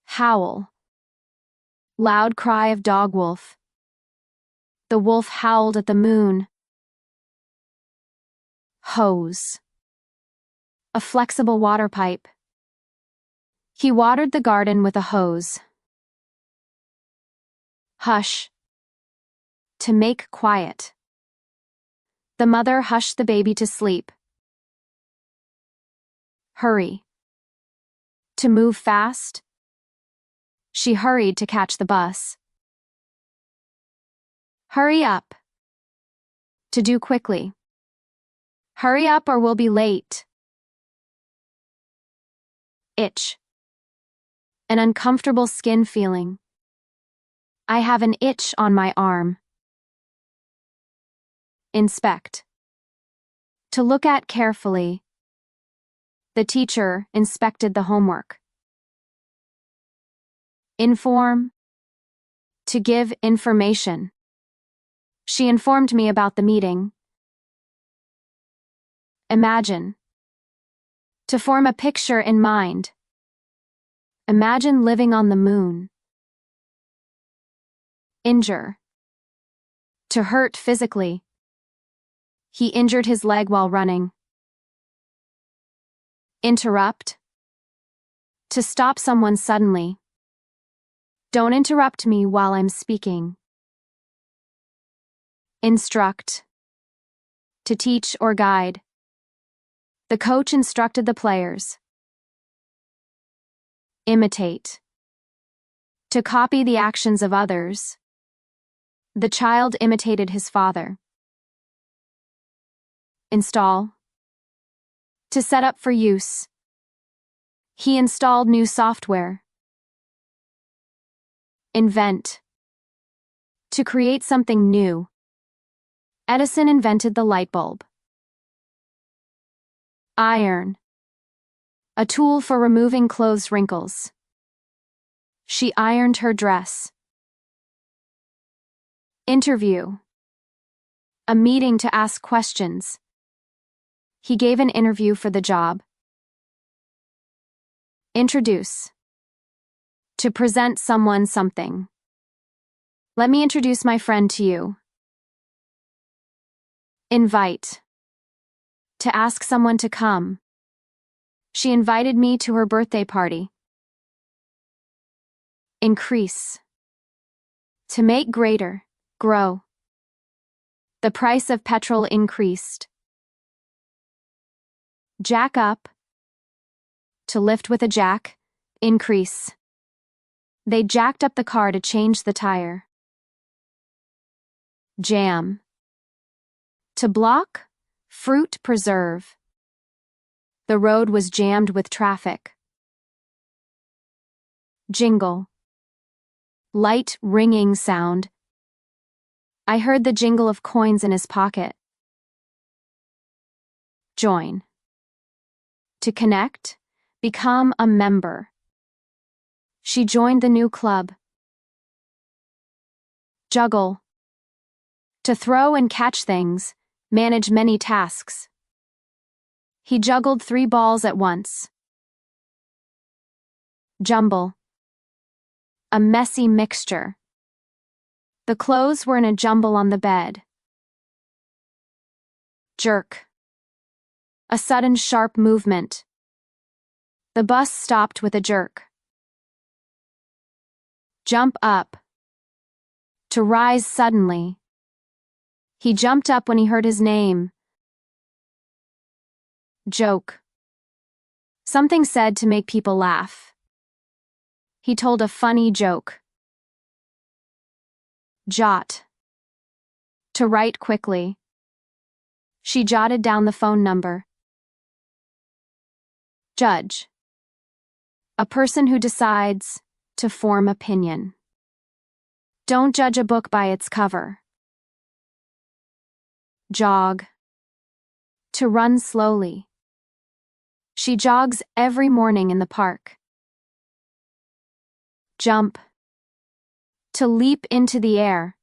Speaker 1: Howl. Loud cry of dog wolf. The wolf howled at the moon. Hose. A flexible water pipe. He watered the garden with a hose. Hush. To make quiet. The mother hushed the baby to sleep. Hurry. To move fast. She hurried to catch the bus. Hurry up. To do quickly. Hurry up or we'll be late. Itch. An uncomfortable skin feeling. I have an itch on my arm. Inspect. To look at carefully. The teacher inspected the homework. Inform. To give information. She informed me about the meeting. Imagine. To form a picture in mind. Imagine living on the moon. Injure. To hurt physically. He injured his leg while running. Interrupt. To stop someone suddenly. Don't interrupt me while I'm speaking. Instruct. To teach or guide. The coach instructed the players. Imitate. To copy the actions of others. The child imitated his father. Install. To set up for use. He installed new software. Invent. To create something new. Edison invented the light bulb. Iron. A tool for removing clothes wrinkles. She ironed her dress. Interview. A meeting to ask questions. He gave an interview for the job. Introduce. To present someone something. Let me introduce my friend to you. Invite. To ask someone to come. She invited me to her birthday party. Increase. To make greater, grow. The price of petrol increased. Jack up. To lift with a jack, increase. They jacked up the car to change the tire. Jam. To block, fruit preserve. The road was jammed with traffic. Jingle. Light ringing sound. I heard the jingle of coins in his pocket. Join. To connect, become a member. She joined the new club. Juggle. To throw and catch things, manage many tasks. He juggled 3 balls at once. Jumble. A messy mixture. The clothes were in a jumble on the bed. Jerk. A sudden sharp movement. The bus stopped with a jerk. Jump up. To rise suddenly. He jumped up when he heard his name. Joke. Something said to make people laugh. He told a funny joke. Jot. To write quickly. She jotted down the phone number. Judge. A person who decides to form opinion. Don't judge a book by its cover. Jog. To run slowly. She jogs every morning in the park. Jump. To leap into the air.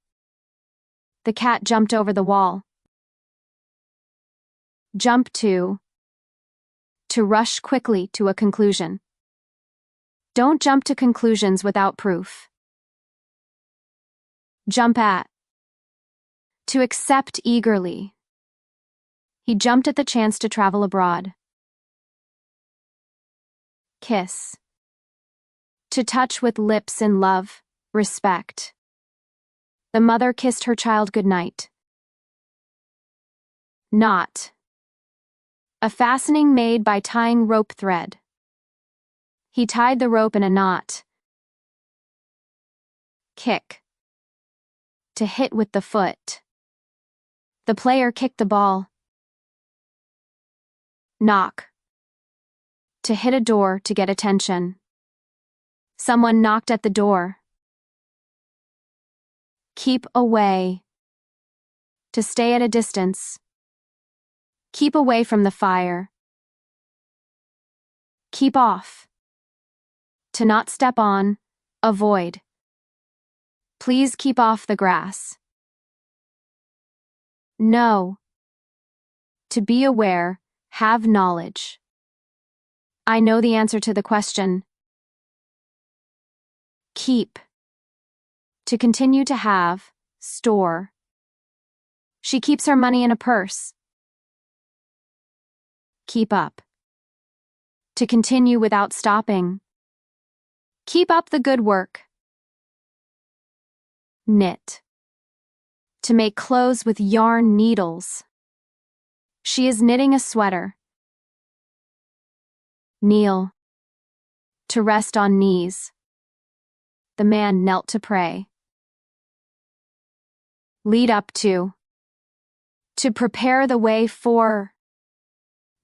Speaker 1: The cat jumped over the wall. Jump to rush quickly to a conclusion. Don't jump to conclusions without proof. Jump at, to accept eagerly. He jumped at the chance to travel abroad. Kiss, to touch with lips in love, respect. The mother kissed her child goodnight. Knot, a fastening made by tying rope thread. He tied the rope in a knot. Kick, to hit with the foot. The player kicked the ball. Knock, to hit a door to get attention. Someone knocked at the door. Keep away, to stay at a distance. Keep away from the fire. Keep off, to not step on, avoid. Please keep off the grass. Know, to be aware, have knowledge. I know the answer to the question. Keep, to continue to have, store. She keeps her money in a purse. Keep up, to continue without stopping. Keep up the good work. Knit, to make clothes with yarn needles. She is knitting a sweater. Kneel, to rest on knees. The man knelt to pray. Lead up to prepare the way for.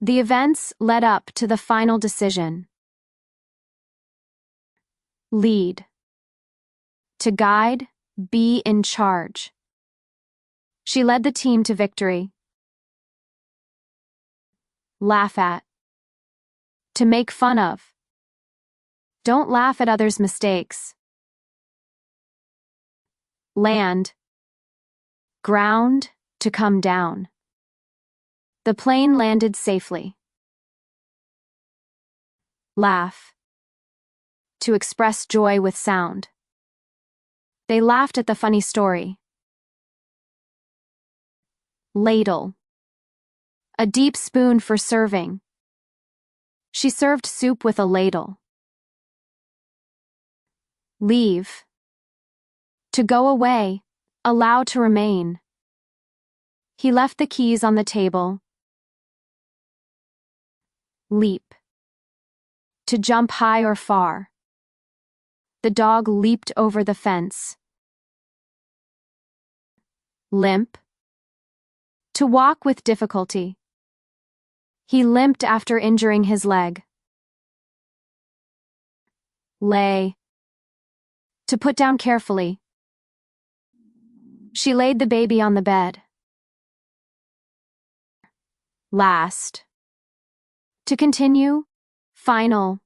Speaker 1: The events led up to the final decision. Lead, to guide, be in charge. She led the team to victory. Laugh at, to make fun of. Don't laugh at others' mistakes. Land, ground, to come down. The plane landed safely. Laugh, to express joy with sound. They laughed at the funny story. Ladle, a deep spoon for serving. She served soup with a ladle. Leave, to go away, allow to remain. He left the keys on the table. Leap, to jump high or far. The dog leaped over the fence. Limp, to walk with difficulty. He limped after injuring his leg. Lay, to put down carefully. She laid the baby on the bed. Last, to continue, final.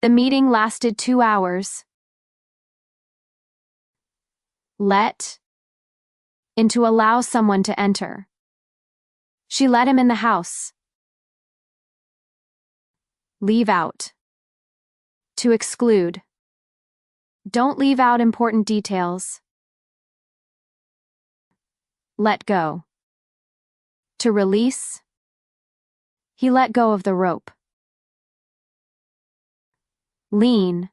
Speaker 1: The meeting lasted 2 hours. Let, in to allow someone to enter. She let him in the house. Leave out, to exclude. Don't leave out important details. Let go, to release. He let go of the rope. Lean,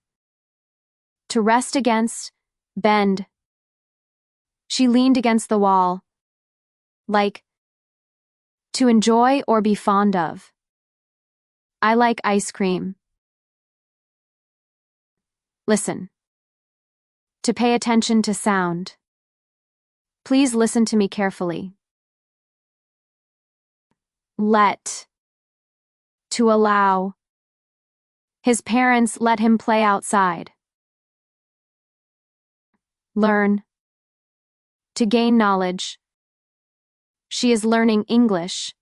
Speaker 1: to rest against, bend. She leaned against the wall. Like, to enjoy or be fond of. I like ice cream. Listen, to pay attention to sound. Please listen to me carefully. Let, to allow. His parents let him play outside. Learn, to gain knowledge. She is learning English.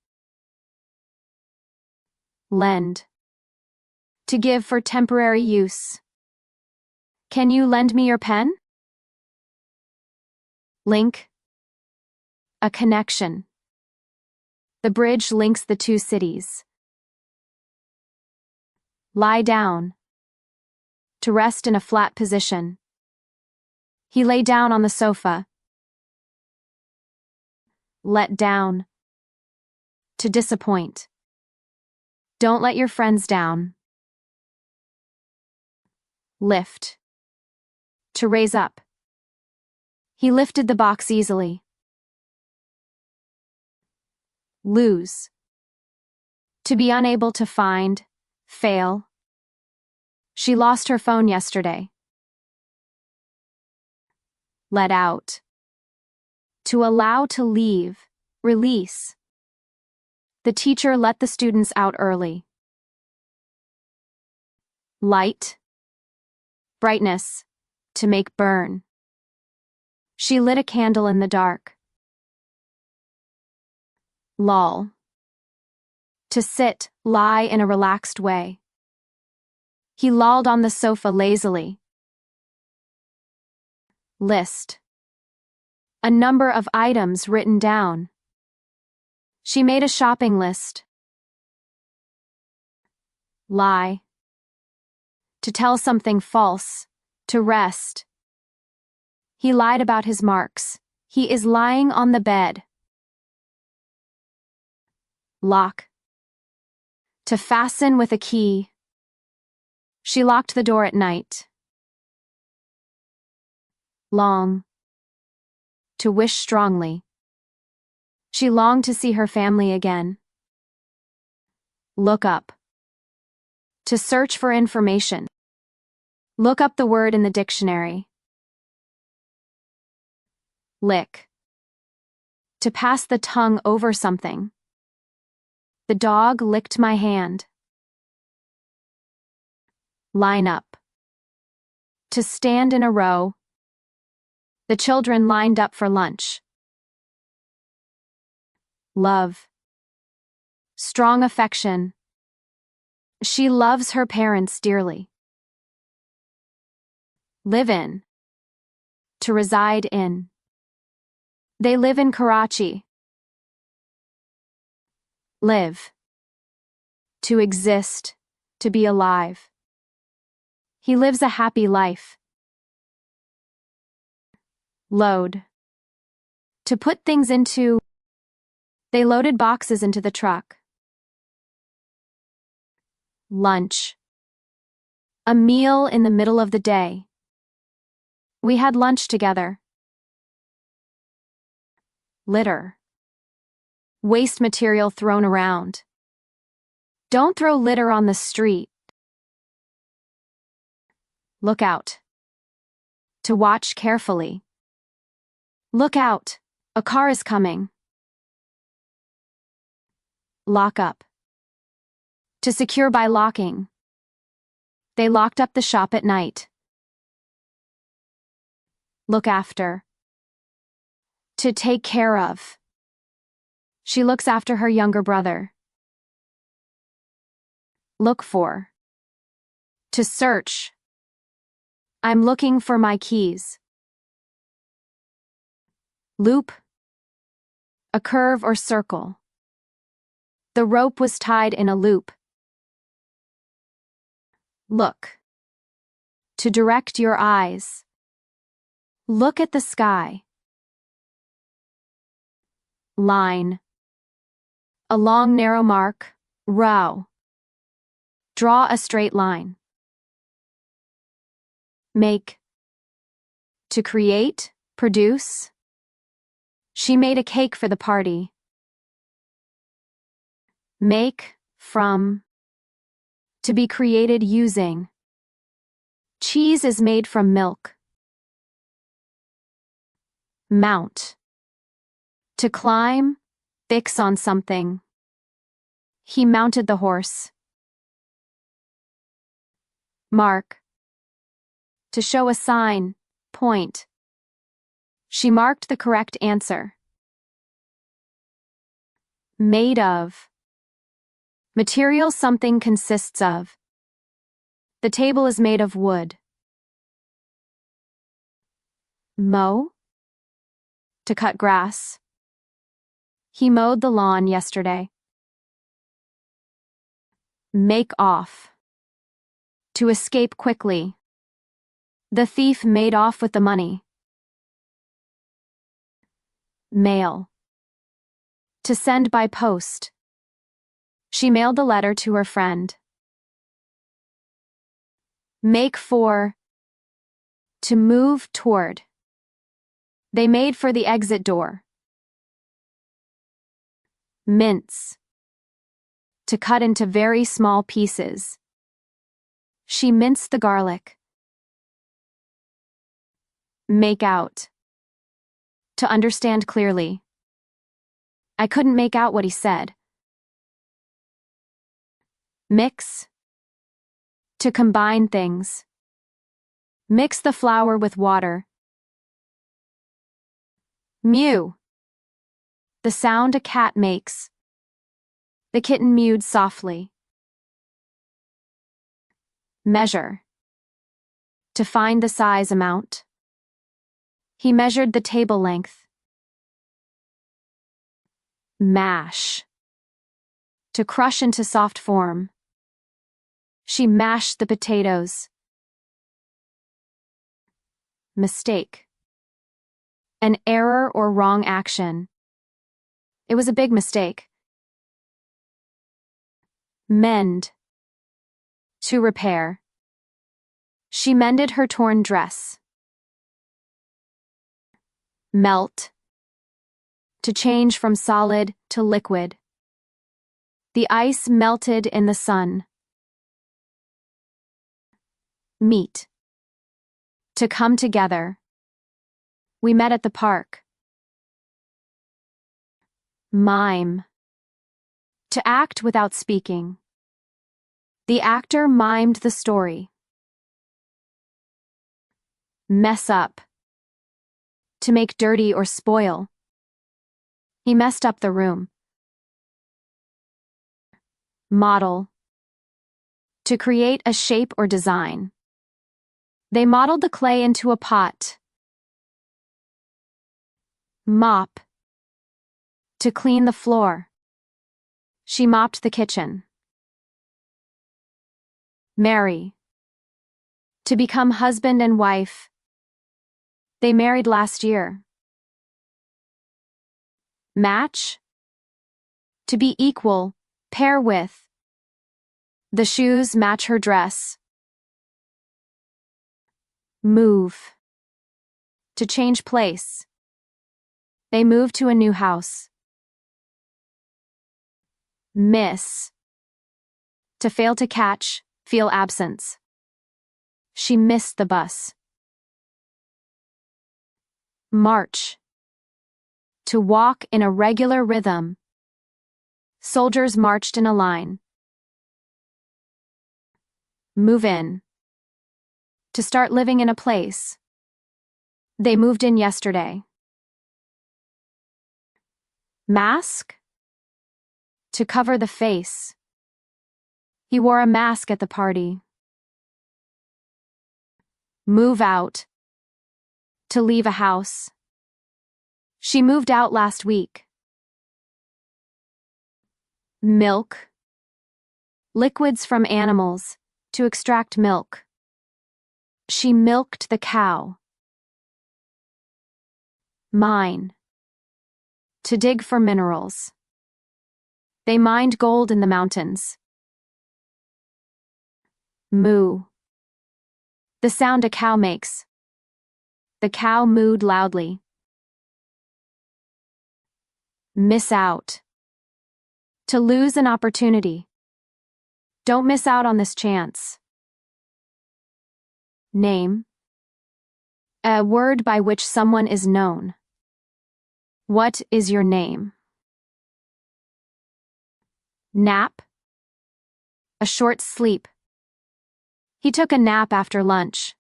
Speaker 1: Lend, to give for temporary use. Can you lend me your pen? Link, a connection. The bridge links the two cities. Lie down. To rest in a flat position. He lay down on the sofa. Let down. To disappoint. Don't let your friends down. Lift. To raise up. He lifted the box easily. Lose. To be unable to find, fail. She lost her phone yesterday. Let out. To allow to leave, release. The teacher let the students out early. Light. Brightness. To make burn. She lit a candle in the dark. Loll. To sit, lie in a relaxed way. He lolled on the sofa lazily. List. A number of items written down. She made a shopping list. Lie. To tell something false. To rest. He lied about his marks. He is lying on the bed. Lock. To fasten with a key. She locked the door at night. Long. To wish strongly. She longed to see her family again. Look up. To search for information. Look up the word in the dictionary. Lick. To pass the tongue over something. The dog licked my hand. Line up. To stand in a row. The children lined up for lunch. Love. Strong affection. She loves her parents dearly. Live in. To reside in. They live in Karachi. Live. To exist, to be alive. He lives a happy life. Load. To put things into. They loaded boxes into the truck. Lunch. A meal in the middle of the day. We had lunch together. Litter. Waste material thrown around. Don't throw litter on the street. Look out. To watch carefully. Look out, a car is coming. Lock up. To secure by locking. They locked up the shop at night. Look after. To take care of. She looks after her younger brother. Look for. To search. I'm looking for my keys. Loop. A curve or circle. The rope was tied in a loop. Look. To direct your eyes. Look at the sky. Line. A long narrow mark, row. Draw a straight line. Make. To create, produce. She made a cake for the party. Make, from. To be created using. Cheese is made from milk. Mount. To climb, fix on something. He mounted the horse. Mark. To show a sign, point. She marked the correct answer. Made of. Material something consists of. The table is made of wood. Mow. To cut grass. He mowed the lawn yesterday. Make off. To escape quickly. The thief made off with the money. Mail. To send by post. She mailed the letter to her friend. Make for. To move toward. They made for the exit door. Mince. To cut into very small pieces. She minced the garlic. Make out. To understand clearly. I couldn't make out what he said. Mix. To combine things. Mix the flour with water. Mew. The sound a cat makes. The kitten mewed softly. Measure. To find the size amount. He measured the table length. Mash. To crush into soft form. She mashed the potatoes. Mistake. An error or wrong action. It was a big mistake. Mend. To repair. She mended her torn dress. Melt. To change from solid to liquid. The ice melted in the sun. Meet. To come together. We met at the park. Mime. To act without speaking. The actor mimed the story. Mess up. To make dirty or spoil. He messed up the room. Model. To create a shape or design. They modeled the clay into a pot. Mop. To clean the floor. She mopped the kitchen. Marry. To become husband and wife. They married last year. Match. To be equal, pair with. The shoes match her dress. Move. To change place. They moved to a new house. Miss. To fail to catch, feel absence. She missed the bus. March. To walk in a regular rhythm. Soldiers marched in a line. Move in. To start living in a place. They moved in yesterday. Mask. To cover the face. He wore a mask at the party. Move out. To leave a house. She moved out last week. Milk. Liquids from animals, to extract milk. She milked the cow. Mine. To dig for minerals. They mined gold in the mountains. Moo. The sound a cow makes. The cow mooed loudly. Miss out. To lose an opportunity. Don't miss out on this chance. Name. A word by which someone is known. What is your name? Nap. A short sleep. He took a nap after lunch.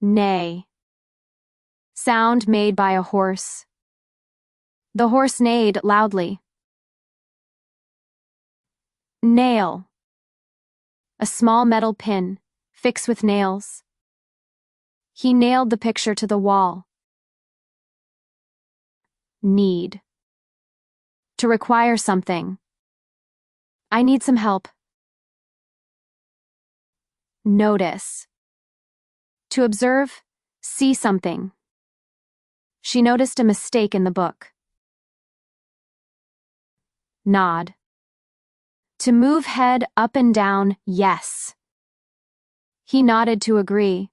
Speaker 1: Neigh. Sound made by a horse. The horse neighed loudly. Nail. A small metal pin, fixed with nails. He nailed the picture to the wall. Need. To require something. I need some help. Notice. To observe, see something. She noticed a mistake in the book. Nod. To move head up and down, yes. He nodded to agree.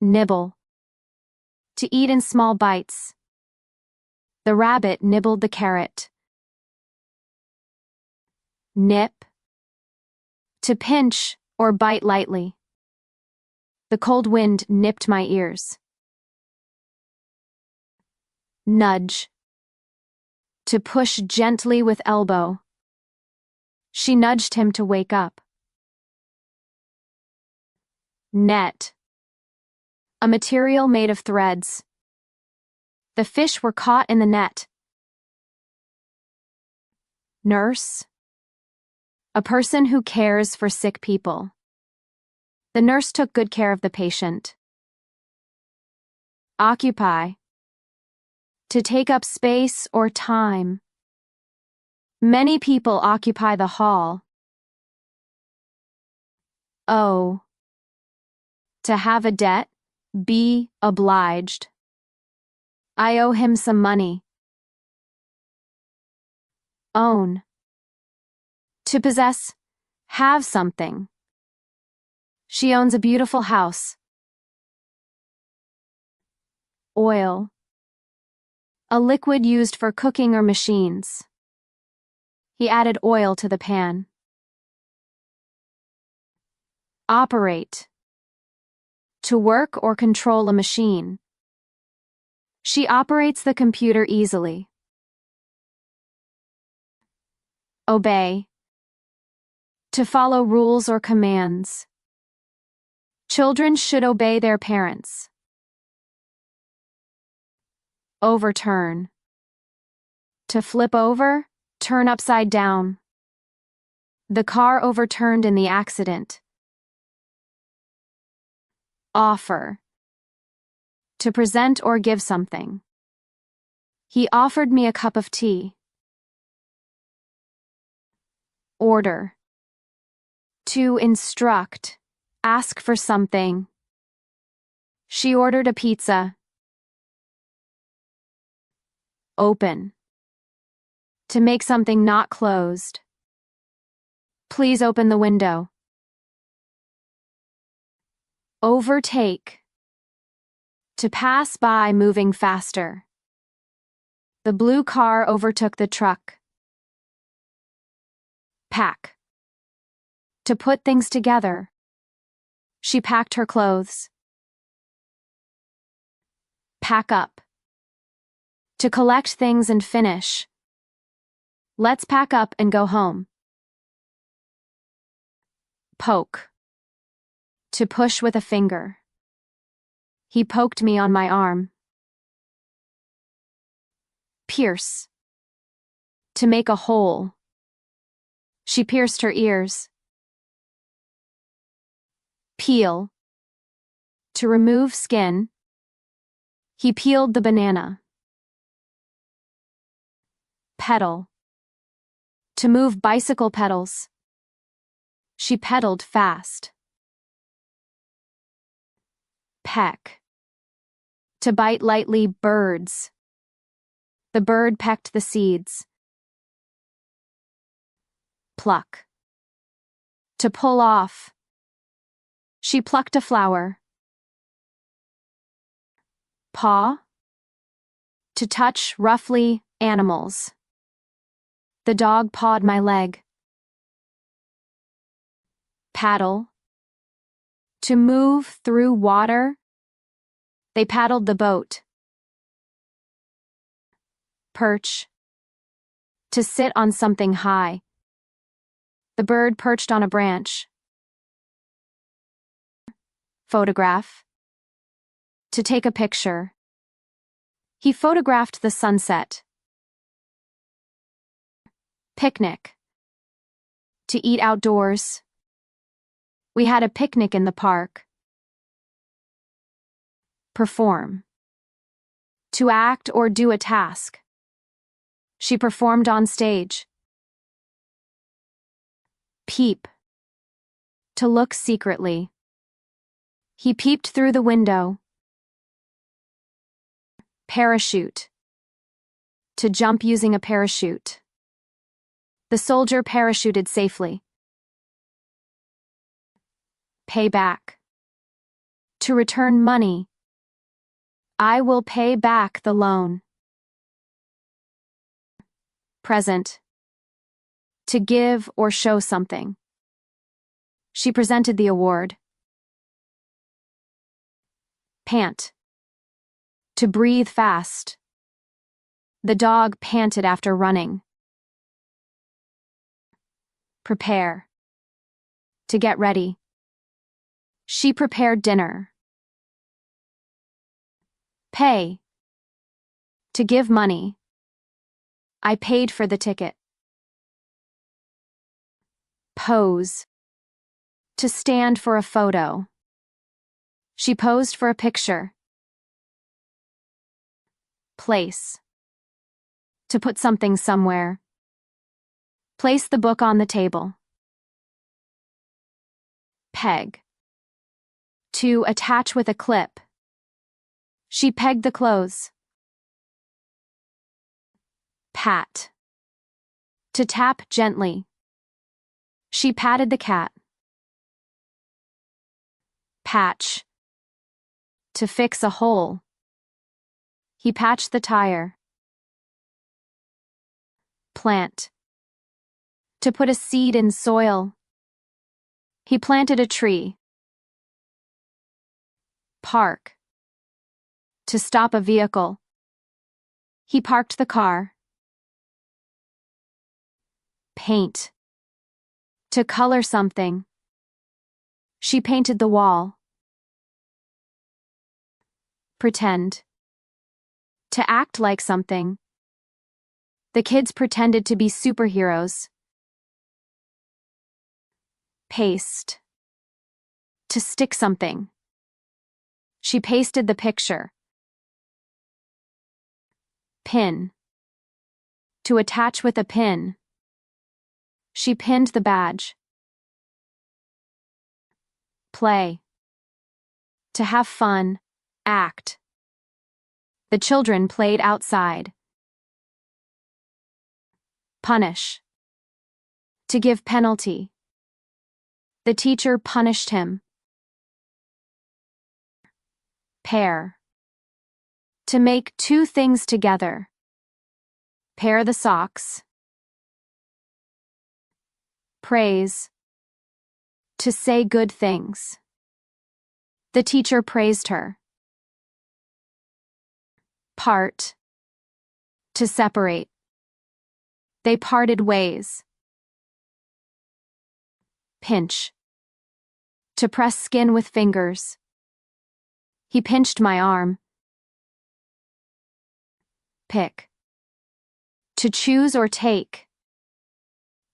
Speaker 1: Nibble. To eat in small bites. The rabbit nibbled the carrot. Nip. To pinch or bite lightly. The cold wind nipped my ears. Nudge. To push gently with elbow. She nudged him to wake up. Net. A material made of threads. The fish were caught in the net. Nurse. A person who cares for sick people. The nurse took good care of the patient. Occupy. To take up space or time. Many people occupy the hall. Owe. To have a debt, be obliged. I owe him some money. Own. To possess, have something. She owns a beautiful house. Oil. A liquid used for cooking or machines. He added oil to the pan. Operate. To work or control a machine. She operates the computer easily. Obey. To follow rules or commands. Children should obey their parents. Overturn. To flip over, turn upside down. The car overturned in the accident. Offer. To present or give something. He offered me a cup of tea. Order. To instruct. Ask for something. She ordered a pizza. Open. To make something not closed. Please open the window. Overtake. To pass by moving faster. The blue car overtook the truck. Pack. To put things together. She packed her clothes. Pack up. To collect things and finish. Let's pack up and go home. Poke. To push with a finger. He poked me on my arm. Pierce. To make a hole. She pierced her ears. Peel. To remove skin. He peeled the banana. Pedal. To move bicycle pedals. She pedaled fast. Peck. To bite lightly birds. The bird pecked the seeds. Pluck. To pull off. She plucked a flower. Paw. To touch roughly animals. The dog pawed my leg. Paddle. To move through water. They paddled the boat. Perch. To sit on something high. The bird perched on a branch. Photograph. To take a picture. He photographed the sunset. Picnic. To eat outdoors. We had a picnic in the park. Perform. To act or do a task. She performed on stage. Peep. To look secretly. He peeped through the window. Parachute. To jump using a parachute. The soldier parachuted safely. Pay back. To return money. I will pay back the loan. Present. To give or show something. She presented the award. Pant. To breathe fast. The dog panted after running. Prepare. To get ready. She prepared dinner. Pay. To give money. I paid for the ticket. Pose. To stand for a photo. She posed for a picture. Place. To put something somewhere. Place the book on the table. Peg. To attach with a clip. She pegged the clothes. Pat. To tap gently. She patted the cat. Patch. To fix a hole. He patched the tire. Plant. To put a seed in soil. He planted a tree. Park. To stop a vehicle. He parked the car. Paint. To color something. She painted the wall. Pretend. To act like something. The kids pretended to be superheroes. Paste. To stick something. She pasted the picture. Pin. To attach with a pin. She pinned the badge. Play. To have fun, act. The children played outside. Punish. To give penalty. The teacher punished him. Pair. To make two things together. Pair the socks. Praise. To say good things. The teacher praised her. Part. To separate. They parted ways. Pinch. To press skin with fingers. He pinched my arm. Pick. To choose or take.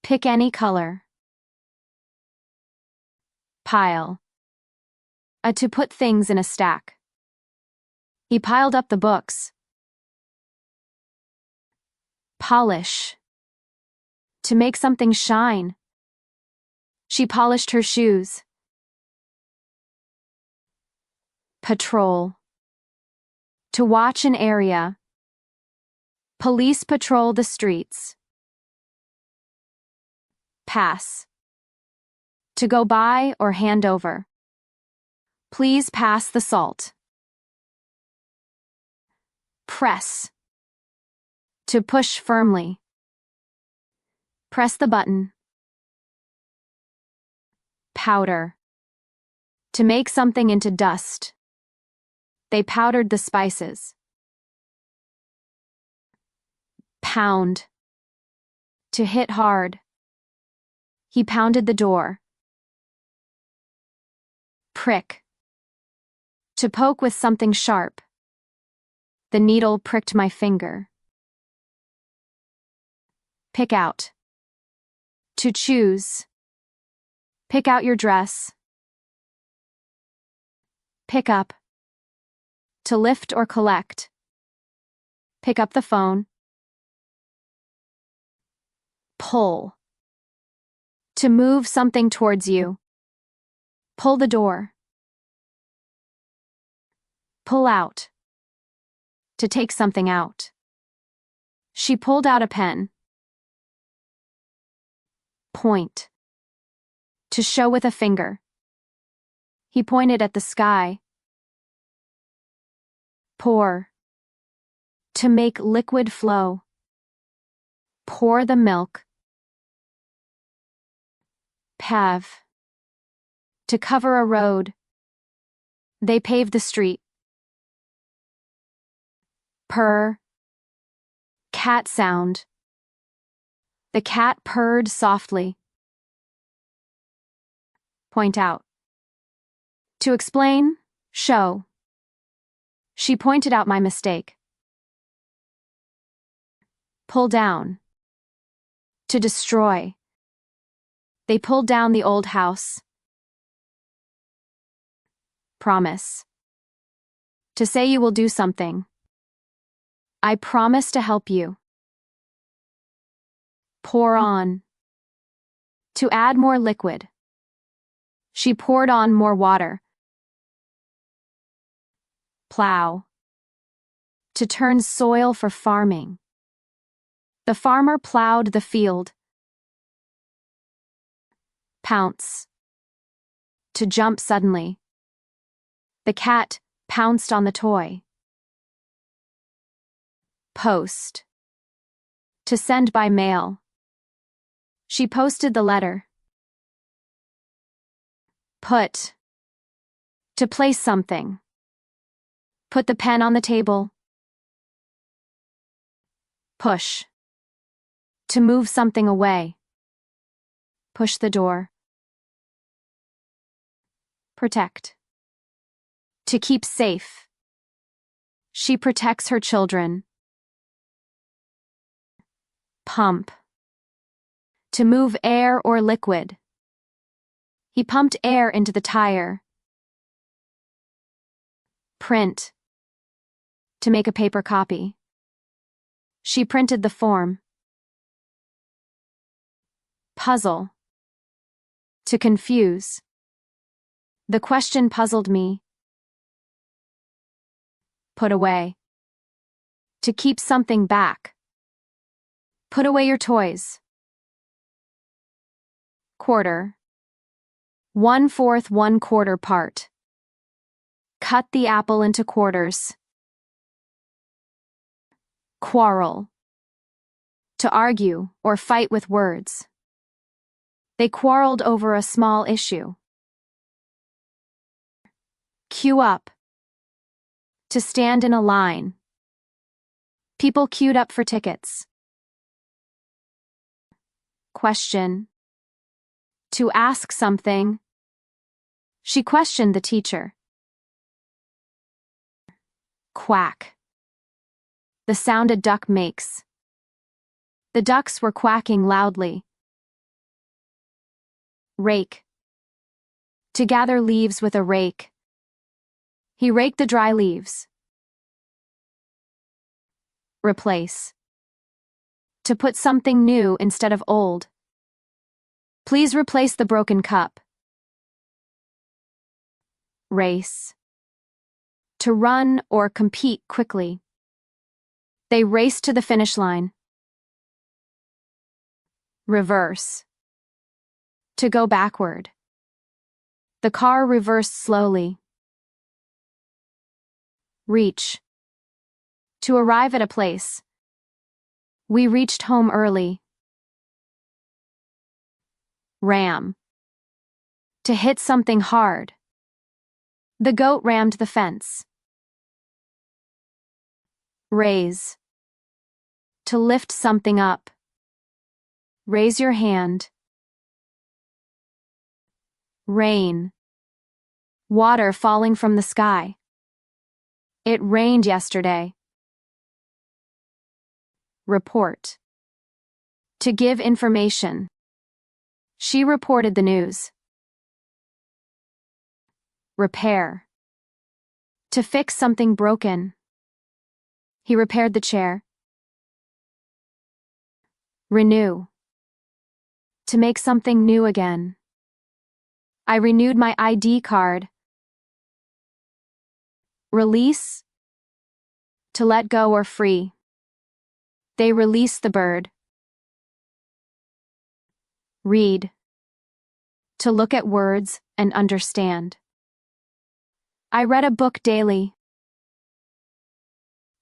Speaker 1: Pick any color. Pile. To put things in a stack. He piled up the books. Polish. To make something shine. She polished her shoes. Patrol. To watch an area. Police patrol the streets. Pass. To go by or hand over. Please pass the salt. Press. To push firmly. Press the button. Powder. To make something into dust. They powdered the spices. Pound. To hit hard. He pounded the door. Prick. To poke with something sharp. The needle pricked my finger. Pick out. To choose. Pick out your dress. Pick up. To lift or collect. Pick up the phone. Pull. To move something towards you. Pull the door. Pull out. To take something out. She pulled out a pen. Point. To show with a finger. He pointed at the sky. Pour. To make liquid flow. Pour the milk. Pave. To cover a road. They paved the street. Purr. Cat sound. The cat purred softly. Point out. To explain, show. She pointed out my mistake. Pull down. To destroy. They pulled down the old house. Promise. To say you will do something. I promise to help you. Pour on. To add more liquid. She poured on more water. Plow. To turn soil for farming. The farmer plowed the field. Pounce. To jump suddenly. The cat pounced on the toy. Post. To send by mail. She posted the letter. Put. To place something. Put the pen on the table. Push. To move something away. Push the door. Protect. To keep safe. She protects her children. Pump. To move air or liquid. He pumped air into the tire. Print. To make a paper copy. She printed the form. Puzzle. To confuse. The question puzzled me. Put away. To keep something back. Put away your toys. Quarter. 1/4 1/4 part. Cut the apple into quarters. Quarrel. To argue or fight with words. They quarreled over a small issue. Queue up. To stand in a line. People queued up for tickets. Question. To ask something. She questioned the teacher. Quack. The sound a duck makes. The ducks were quacking loudly. Rake. To gather leaves with a rake. He raked the dry leaves. Replace. To put something new instead of old. Please replace the broken cup. Race. To run or compete quickly. They raced to the finish line. Reverse. To go backward. The car reversed slowly. Reach. To arrive at a place. We reached home early. Ram. To hit something hard. The goat rammed the fence. Raise. To lift something up. Raise your hand. Rain. Water falling from the sky. It rained yesterday. Report. To give information. She reported the news. Repair. To fix something broken. He repaired the chair. Renew. To make something new again. I renewed my ID card. Release. To let go or free. They released the bird. Read. To look at words and understand. I read a book daily.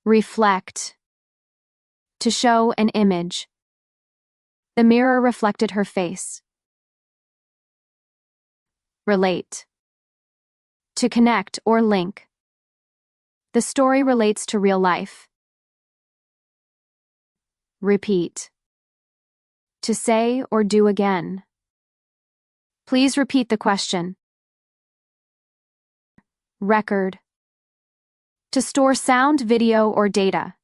Speaker 1: Reflect. To show an image. The mirror reflected her face. Relate. To connect or link. The story relates to real life. Repeat. To say or do again. Please repeat the question. Record. To store sound, video, or data.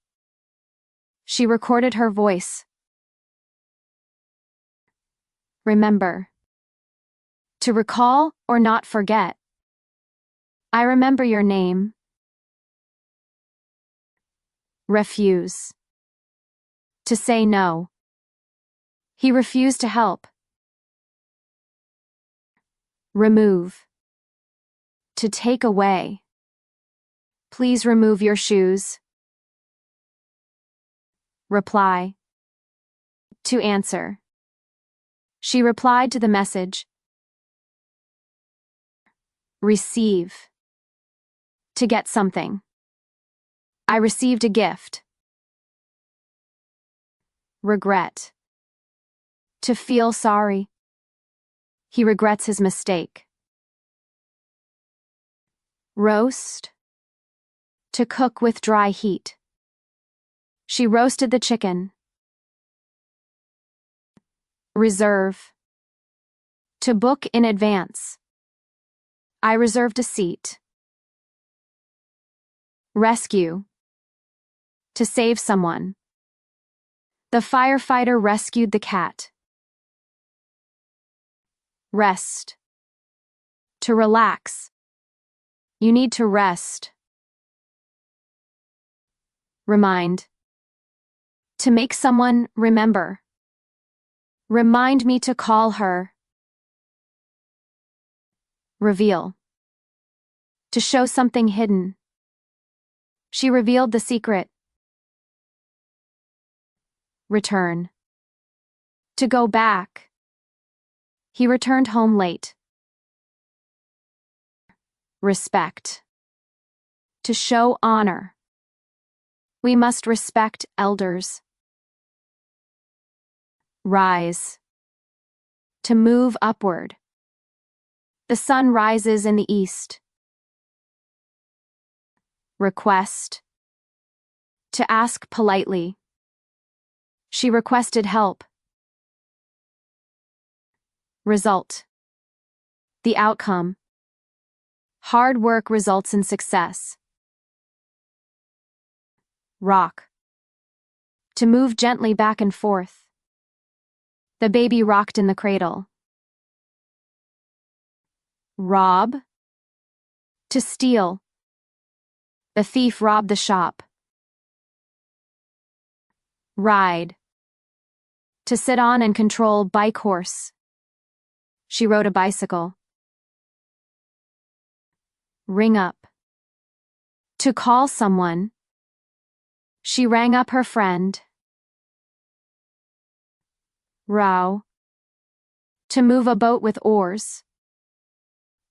Speaker 1: She recorded her voice. Remember. To recall or not forget. I remember your name. Refuse. To say no. He refused to help. Remove. To take away. Please remove your shoes. Reply. To answer. She replied to the message. Receive. To get something. I received a gift. Regret. To feel sorry. He regrets his mistake. Roast. To cook with dry heat. She roasted the chicken. Reserve. To book in advance. I reserved a seat. Rescue. To save someone. The firefighter rescued the cat. Rest. To relax. You need to rest. Remind. To make someone remember. Remind me to call her. Reveal. To show something hidden. She revealed the secret. Return. To go back. He returned home late. Respect. To show honor. We must respect elders. Rise. To move upward. The sun rises in the east. Request. To ask politely. She requested help. Result. The outcome. Hard work results in success. Rock. To move gently back and forth. The baby rocked in the cradle. Rob. To steal. The thief robbed the shop. Ride. To sit on and control bike horse. She rode a bicycle. Ring up. To call someone. She rang up her friend. Row. To move a boat with oars.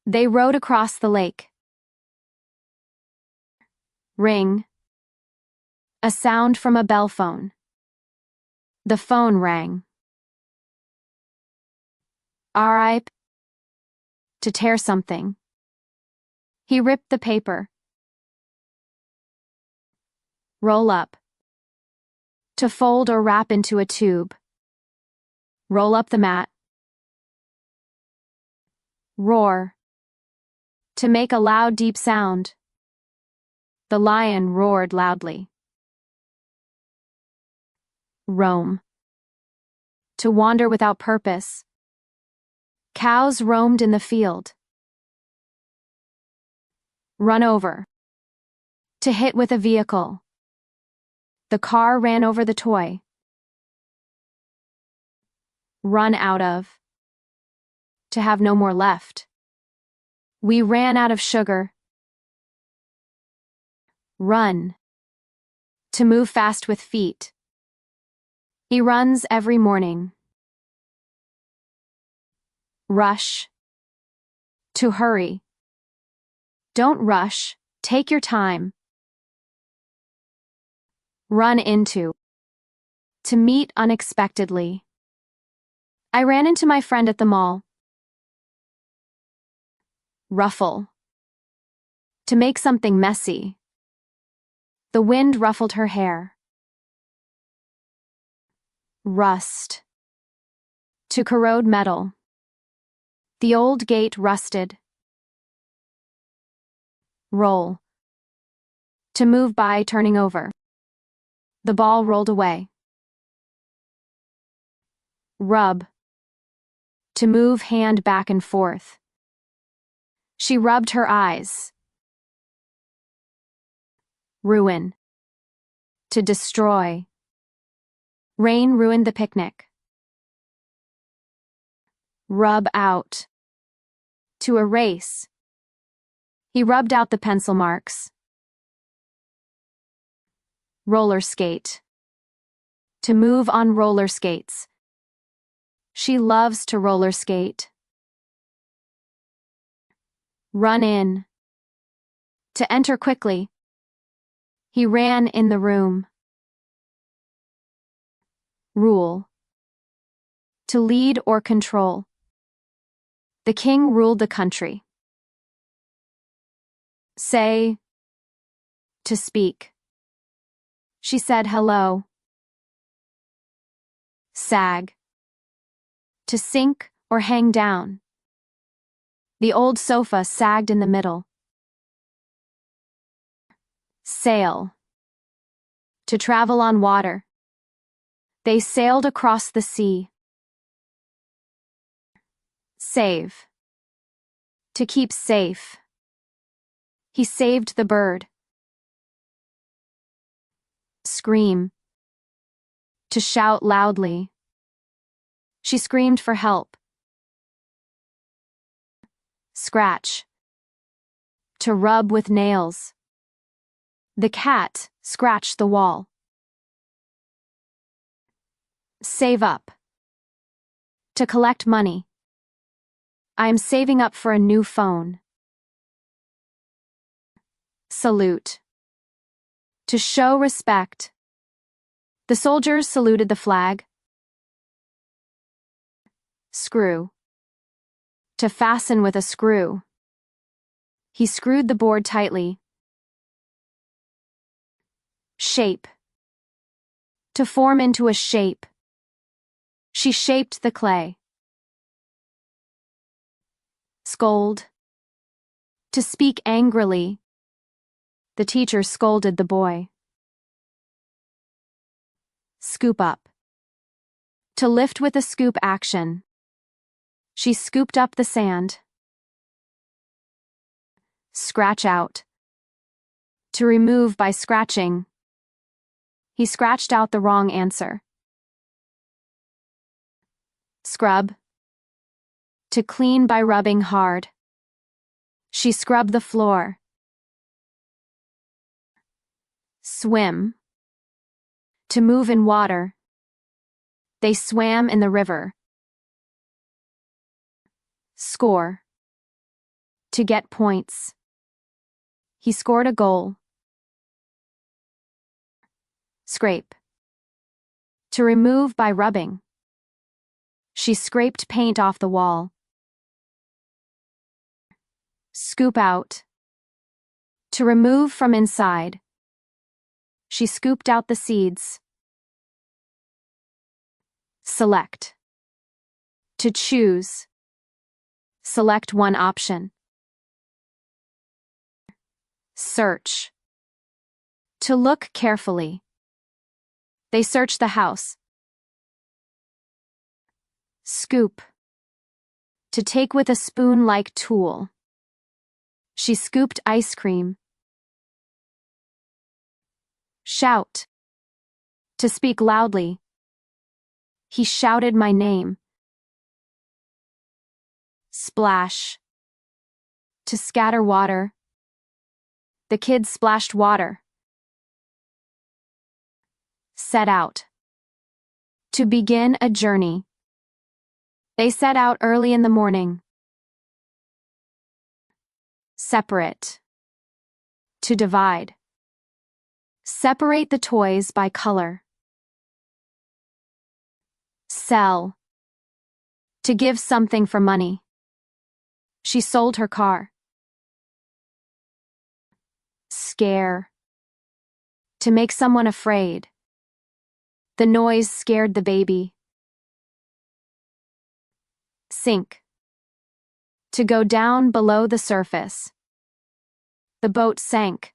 Speaker 1: They rowed across the lake. Ring. A sound from a bell phone. The phone rang. Rip. To tear something. He ripped the paper. Roll up. To fold or wrap into a tube. Roll up the mat. Roar. To make a loud, deep sound. The lion roared loudly. Roam. To wander without purpose. Cows roamed in the field. Run over. To hit with a vehicle. The car ran over the toy. Run out of. To have no more left. We ran out of sugar. Run. To move fast with feet. He runs every morning. Rush. To hurry. Don't rush, take your time. Run into. To meet unexpectedly. I ran into my friend at the mall. Ruffle. To make something messy. The wind ruffled her hair. Rust. To corrode metal. The old gate rusted. Roll. To move by turning over. The ball rolled away. Rub. To move hand back and forth. She rubbed her eyes. Ruin. To destroy. Rain ruined the picnic. Rub out. To erase. He rubbed out the pencil marks. Roller skate. To move on roller skates. She loves to roller skate. Run in. To enter quickly. He ran in the room. Rule. To lead or control. The king ruled the country. Say. To speak. She said hello. Sag. To sink or hang down. The old sofa sagged in the middle. Sail. To travel on water. They sailed across the sea. Save. To keep safe. He saved the bird. Scream. To shout loudly. She screamed for help. Scratch. To rub with nails. The cat scratched the wall. Save up. To collect money. I am saving up for a new phone. Salute. To show respect. The soldiers saluted the flag. Screw. To fasten with a screw. He screwed the board tightly. Shape. To form into a shape. She shaped the clay. Scold. To speak angrily. The teacher scolded the boy. Scoop up. To lift with a scoop action. She scooped up the sand. Scratch out. To remove by scratching. He scratched out the wrong answer. Scrub. To clean by rubbing hard. She scrubbed the floor. Swim. To move in water. They swam in the river. Score. To get points. He scored a goal. Scrape. To remove by rubbing. She scraped paint off the wall. Scoop out. To remove from inside. She scooped out the seeds. Select. To choose. Select one option. Search. To look carefully. They searched the house. Scoop. To take with a spoon-like tool. She scooped ice cream. Shout. To speak loudly. He shouted my name. Splash. To scatter water. The kids splashed water. Set out. To begin a journey. They set out early in the morning. Separate. To divide. Separate the toys by color. Sell. To give something for money. She sold her car. Scare. To make someone afraid. The noise scared the baby. Sink. To go down below the surface. The boat sank.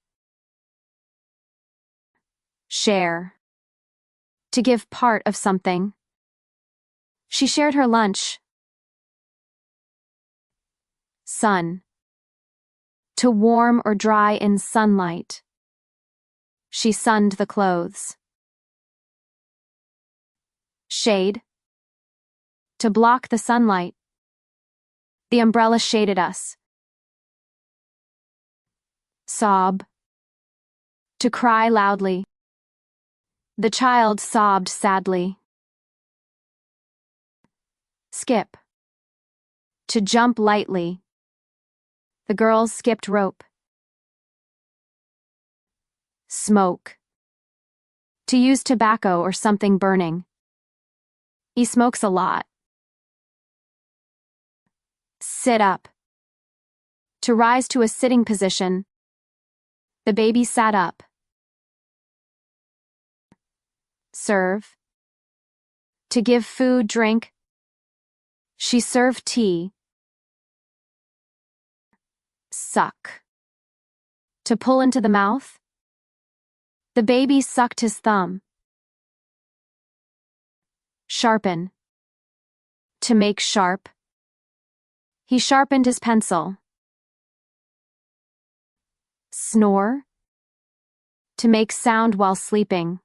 Speaker 1: Share. To give part of something. She shared her lunch. Sun. To warm or dry in sunlight. She sunned the clothes. Shade. To block the sunlight. The umbrella shaded us. Sob. To cry loudly. The child sobbed sadly. Skip. To jump lightly. The girls skipped rope. Smoke. To use tobacco or something burning. He smokes a lot. Sit up. To rise to a sitting position. The baby sat up. Serve. To give food, drink. She served tea. Suck. To pull into the mouth. The baby sucked his thumb. Sharpen. To make sharp. He sharpened his pencil. Snore. To make sound while sleeping.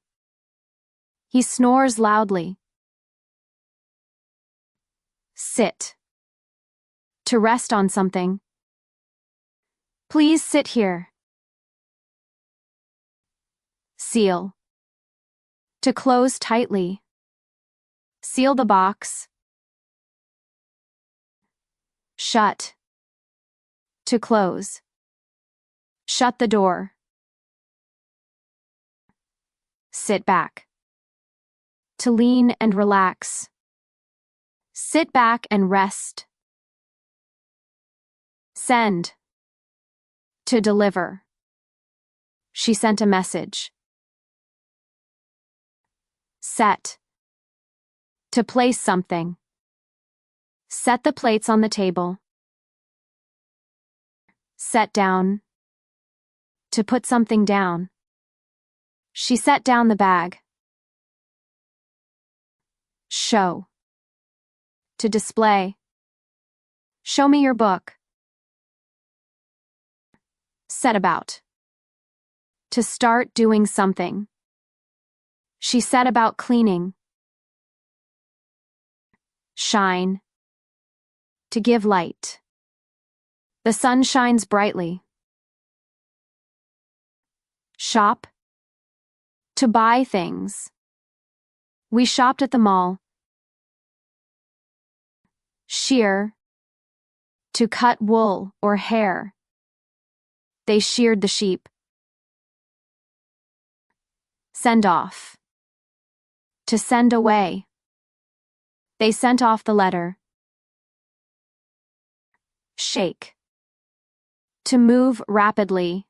Speaker 1: He snores loudly. Sit. To rest on something. Please sit here. Seal. To close tightly. Seal the box. Shut. To close. Shut the door. Sit back. To lean and relax. Sit back and rest. Send. To deliver. She sent a message. Set. To place something. Set the plates on the table. Set down. To put something down. She set down the bag. Show. To display. Show me your book. Set about. To start doing something. She set about cleaning. Shine. To give light. The sun shines brightly. Shop. To buy things. We shopped at the mall. Shear. To cut wool or hair. They sheared the sheep. Send off. To send away. They sent off the letter. Shake. To move rapidly.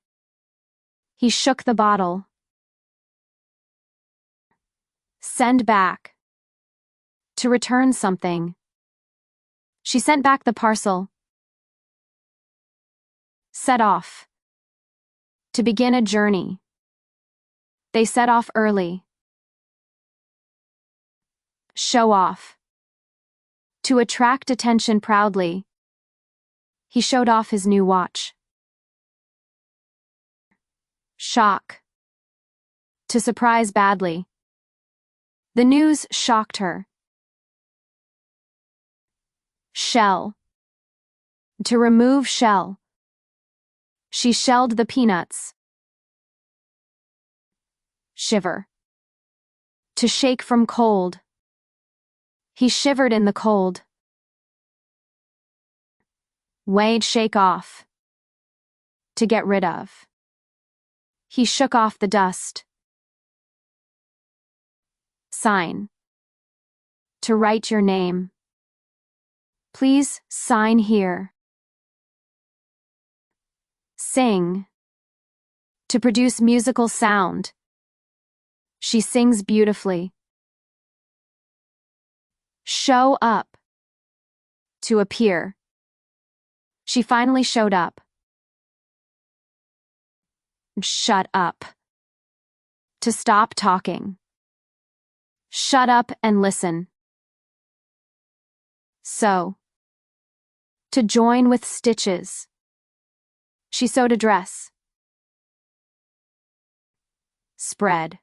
Speaker 1: He shook the bottle. Send back. To return something. She sent back the parcel. Set off. To begin a journey. They set off early. Show off. To attract attention proudly. He showed off his new watch. Shock. To surprise badly. The news shocked her. Shell. To remove shell. She shelled the peanuts. Shiver. To shake from cold. He shivered in the cold. Wade shake off. To get rid of. He shook off the dust. Sign. To write your name. Please sign here. Sing. To produce musical sound. She sings beautifully. Show up. To appear. She finally showed up. Shut up. To stop talking. Shut up and listen. Sew. To join with stitches. She sewed a dress. Spread.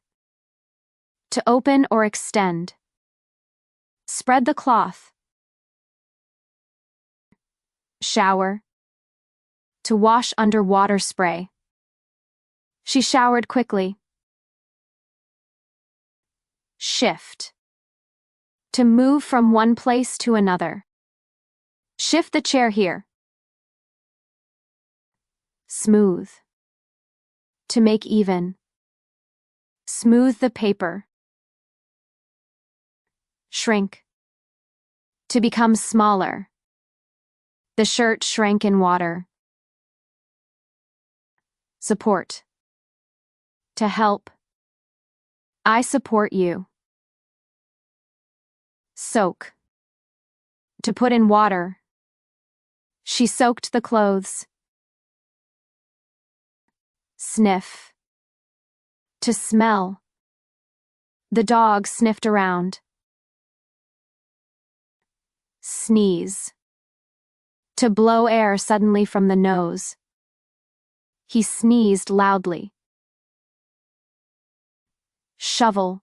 Speaker 1: To open or extend. Spread the cloth. Shower. To wash under water spray. She showered quickly. Shift. To move from one place to another. Shift the chair here. Smooth. To make even. Smooth the paper. Shrink. To become smaller. The shirt shrank in water. Support. To help. I support you. Soak. To put in water. She soaked the clothes. Sniff. To smell. The dog sniffed around. Sneeze. To blow air suddenly from the nose. He sneezed loudly. Shovel.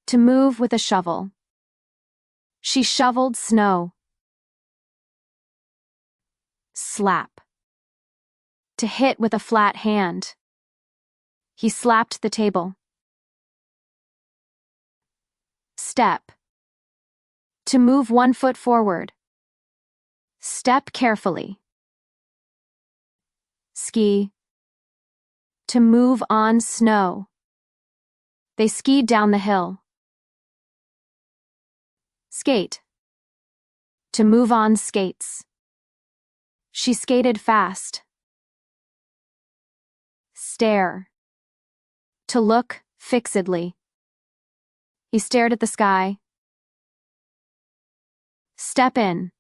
Speaker 1: To move with a shovel. She shoveled snow. Slap. To hit with a flat hand. He slapped the table. Step. To move one foot forward. Step carefully. Ski. To move on snow. They skied down the hill. Skate. To move on skates. She skated fast. Stare. To look fixedly. He stared at the sky. Step in.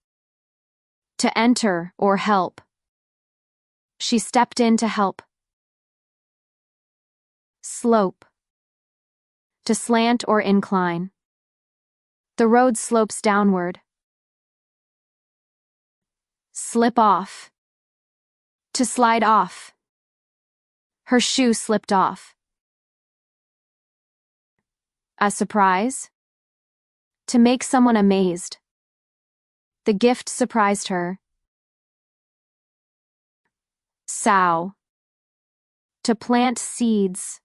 Speaker 1: To enter or help. She stepped in to help. Slope. To slant or incline. The road slopes downward. Slip off. To slide off. Her shoe slipped off. A surprise. To make someone amazed. The gift surprised her. Sow. To plant seeds.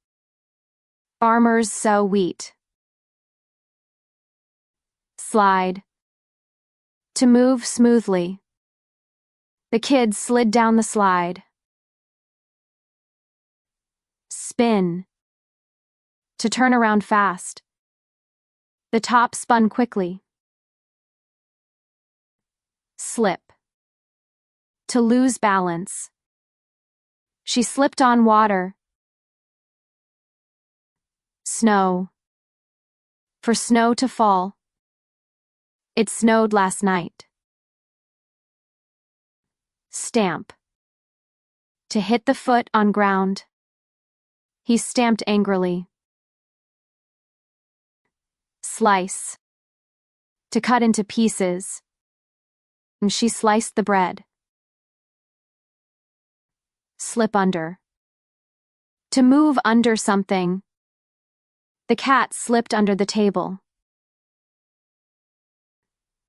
Speaker 1: Farmers sow wheat. Slide. To move smoothly. The kids slid down the slide. Spin. To turn around fast. The top spun quickly. Slip. To lose balance. She slipped on water. Snow. For snow to fall. It snowed last night. Stamp. To hit the foot on ground. He stamped angrily. Slice. To cut into pieces. And she sliced the bread. Slip under. To move under something. The cat slipped under the table.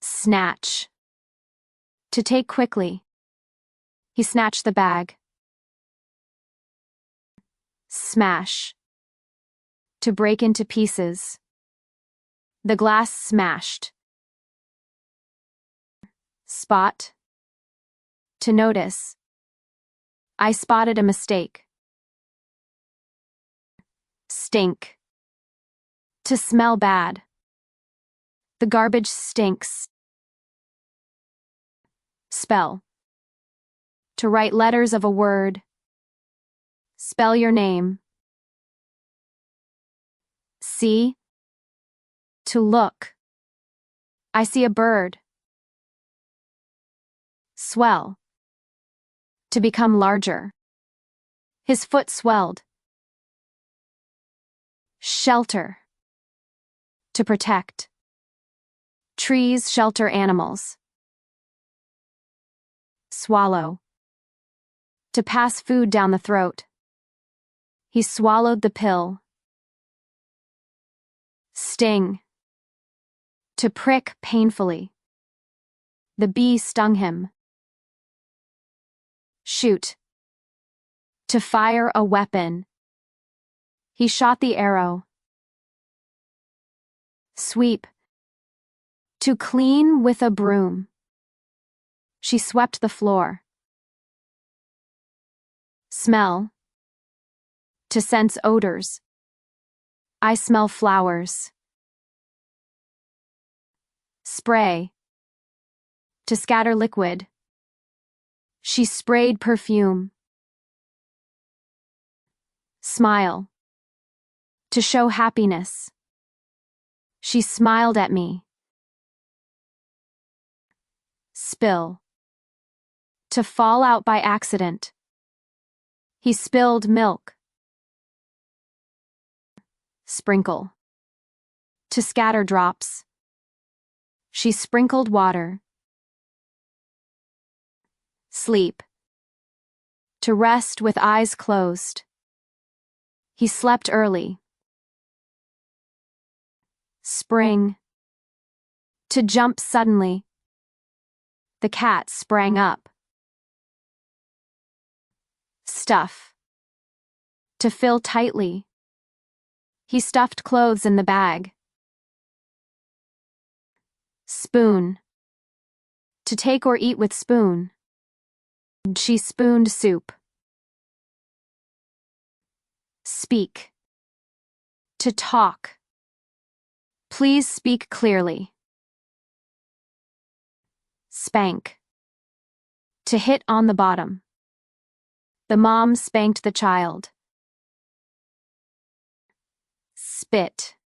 Speaker 1: Snatch. To take quickly. He snatched the bag. Smash. To break into pieces. The glass smashed. Spot. To notice. I spotted a mistake. Stink. To smell bad. The garbage stinks. Spell. To write letters of a word. Spell your name. See. To look. I see a bird. Swell. To become larger. His foot swelled. Shelter. To protect. Trees shelter animals. Swallow. To pass food down the throat. He swallowed the pill. Sting. To prick painfully. The bee stung him. Shoot. To fire a weapon. He shot the arrow. Sweep. To clean with a broom. She swept the floor. Smell. To sense odors. I smell flowers. Spray. To scatter liquid. She sprayed perfume. Smile. To show happiness. She smiled at me. Spill. To fall out by accident. He spilled milk. Sprinkle. To scatter drops. She sprinkled water. Sleep. To rest with eyes closed. He slept early. Spring. To jump suddenly. The cat sprang up. Stuff. To fill tightly. He stuffed clothes in the bag. Spoon. To take or eat with spoon. She spooned soup. Speak. To talk. Please speak clearly. Spank. To hit on the bottom. The mom spanked the child. Spit.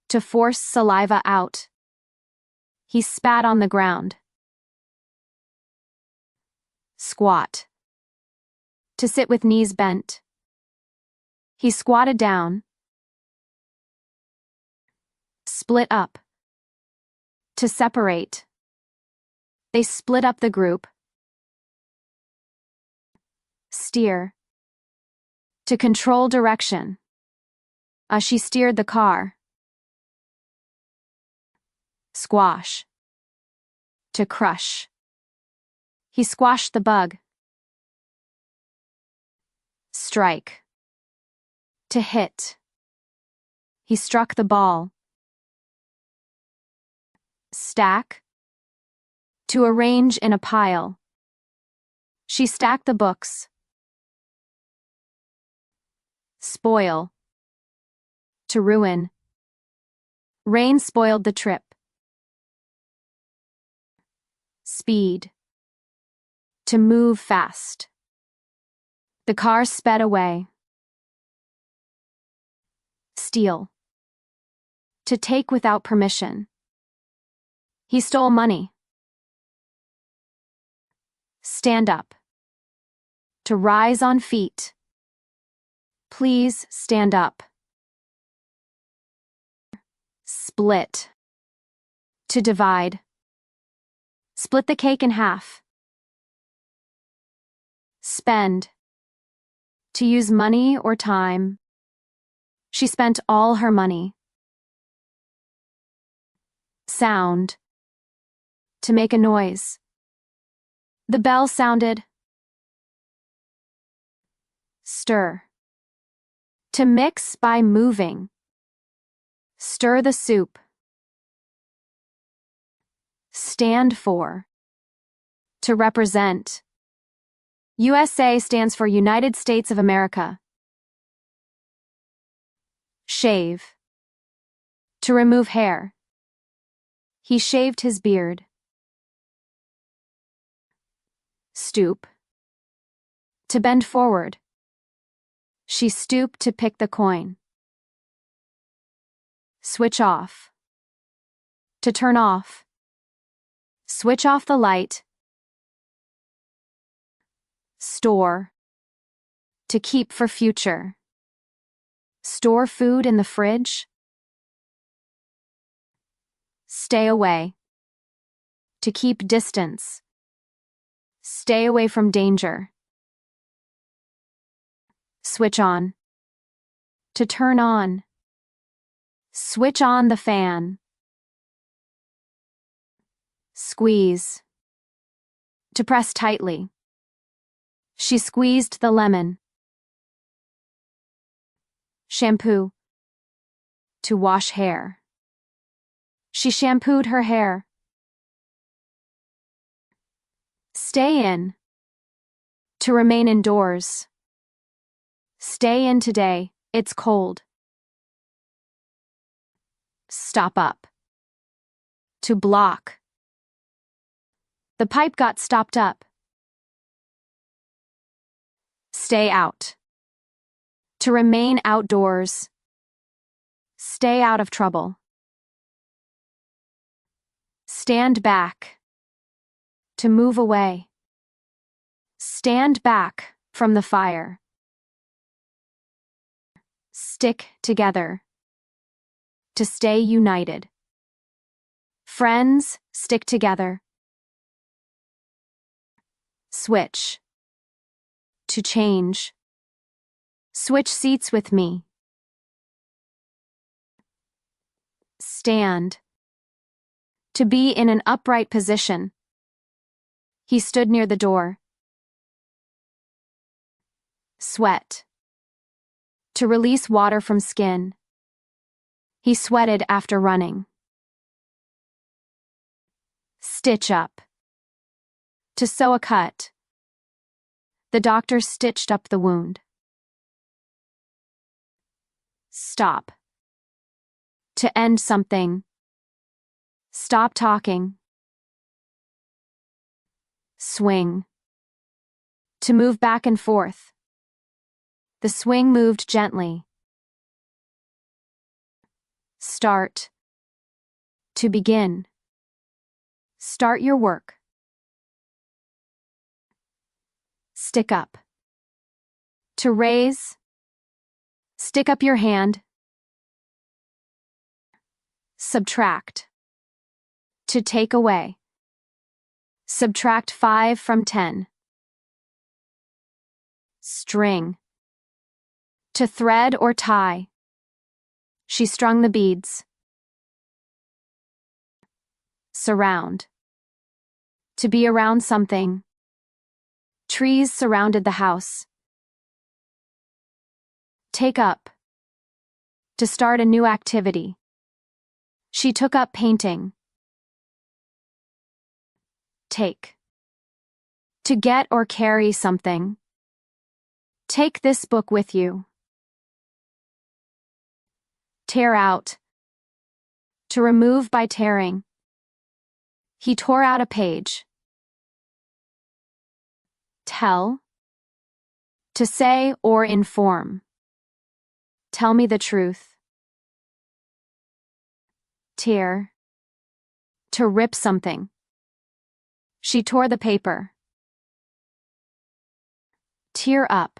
Speaker 1: To force saliva out. He spat on the ground. Squat. To sit with knees bent. He squatted down. Split up. To separate. They split up the group. Steer. To control direction. She steered the car. Squash. To crush. He squashed the bug. Strike. To hit. He struck the ball. Stack. To arrange in a pile. She stacked the books. Spoil. To ruin. Rain spoiled the trip. Speed. To move fast. The car sped away. Steal. To take without permission. He stole money. Stand up. To rise on feet. Please stand up. Split. To divide. Split the cake in half. Spend. To use money or time. She spent all her money. Sound. To make a noise. The bell sounded. Stir. To mix by moving. Stir the soup. Stand for. To represent. USA stands for United States of America. Shave. To remove hair. He shaved his beard. Stoop. To bend forward. She stooped to pick the coin. Switch off. To turn off. Switch off the light. Store. To keep for future. Store food in the fridge. Stay away. To keep distance. Stay away from danger. Switch on. To turn on. Switch on the fan. Squeeze. To press tightly. She squeezed the lemon. Shampoo. To wash hair. She shampooed her hair. Stay in. To remain indoors. Stay in today, it's cold. Stop up. To block. The pipe got stopped up. Stay out. To remain outdoors. Stay out of trouble. Stand back. To move away. Stand back from the fire. Stick together. To stay united. Friends, stick together. Switch. To change. Switch seats with me. Stand. To be in an upright position. He stood near the door. Sweat. To release water from skin. He sweated after running. Stitch up. To sew a cut. The doctor stitched up the wound. Stop. To end something. Stop talking. Swing. To move back and forth. The swing moved gently. Start. To begin. Start your work. Stick up. To raise. Stick up your hand. Subtract. To take away. Subtract 5 from 10. String. To thread or tie. She strung the beads. Surround. To be around something. Trees surrounded the house. Take up. To start a new activity. She took up painting. Take. To get or carry something. Take this book with you. Tear out. To remove by tearing. He tore out a page. Tell. To say or inform. Tell me the truth. Tear. To rip something. She tore the paper. Tear up.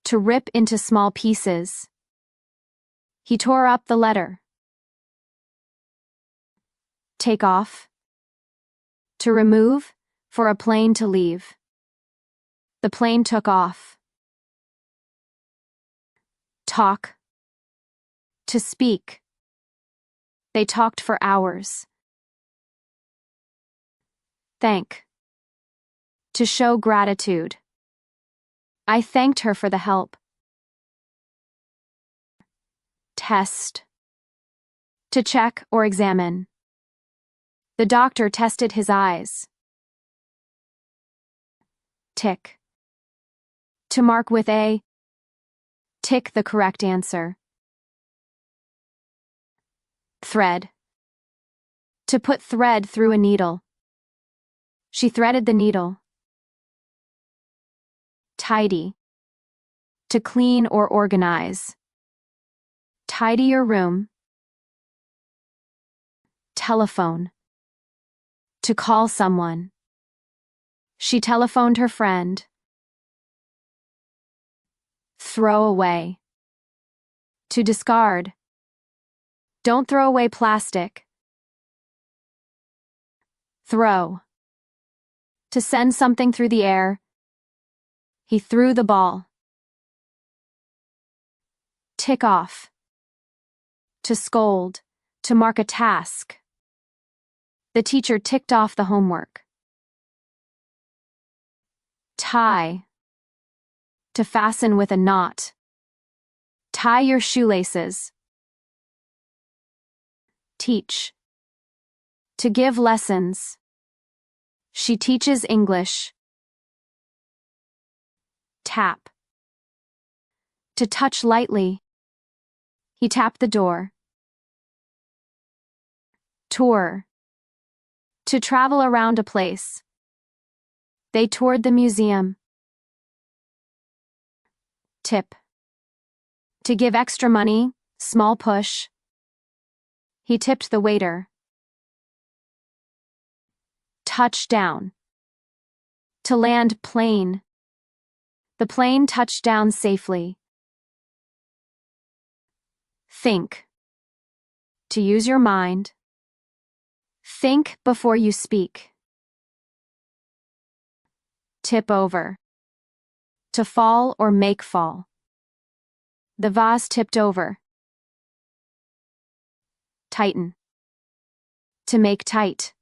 Speaker 1: To rip into small pieces. He tore up the letter. Take off. To remove, for a plane to leave. The plane took off. Talk. To speak. They talked for hours. Thank. To show gratitude. I thanked her for the help. Test. To check or examine. The doctor tested his eyes. Tick. To mark with a tick the correct answer. Thread. To put thread through a needle. She threaded the needle. Tidy. To clean or organize. Tidy your room. Telephone. To call someone. She telephoned her friend. Throw away. To discard. Don't throw away plastic. Throw. To send something through the air. He threw the ball. Tick off. To scold. To mark a task. The teacher ticked off the homework. Tie. To fasten with a knot. Tie your shoelaces. Teach. To give lessons. She teaches English. Tap. To touch lightly. He tapped the door. Tour. To travel around a place. They toured the museum. Tip. To give extra money, small push. He tipped the waiter. Touch down. To land plane. The plane touched down safely. Think. To use your mind. Think before you speak. Tip over. To fall or make fall. The vase tipped over. Tighten. To make tight.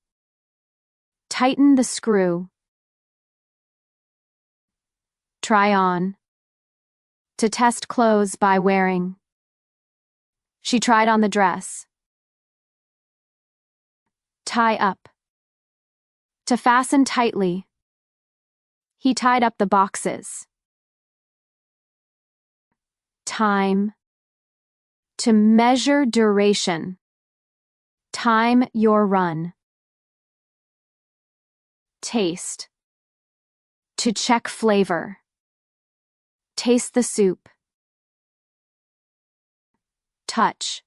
Speaker 1: Tighten the screw. Try on. To test clothes by wearing. She tried on the dress. Tie up. To fasten tightly. He tied up the boxes. Time. To measure duration. Time your run. Taste. To check flavor. Taste the soup. Touch.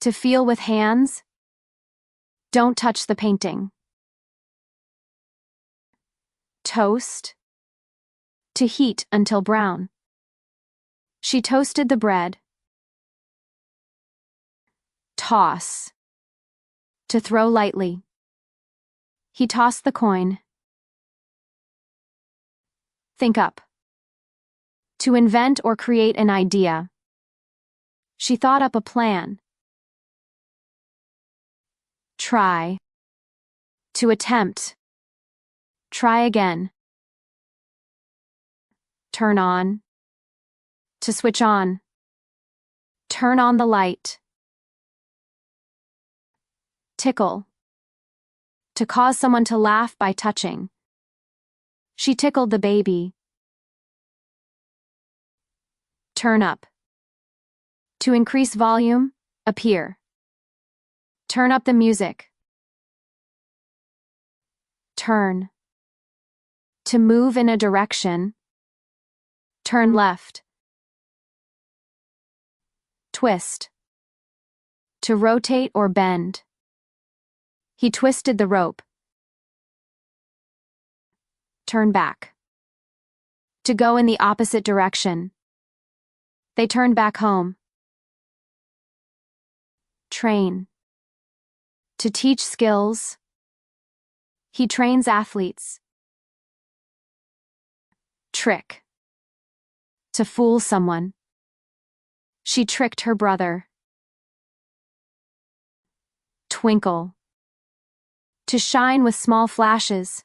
Speaker 1: To feel with hands. Don't touch the painting. Toast. To heat until brown. She toasted the bread. Toss. To throw lightly. He tossed the coin. Think up. To invent or create an idea. She thought up a plan. Try. To attempt. Try again. Turn on. To switch on. Turn on the light. Tickle. To cause someone to laugh by touching. She tickled the baby. Turn up. To increase volume, appear. Turn up the music. Turn. To move in a direction. Turn left. Twist. To rotate or bend. He twisted the rope. Turn back. To go in the opposite direction. They turned back home. Train. To teach skills. He trains athletes. Trick. To fool someone. She tricked her brother. Twinkle. To shine with small flashes.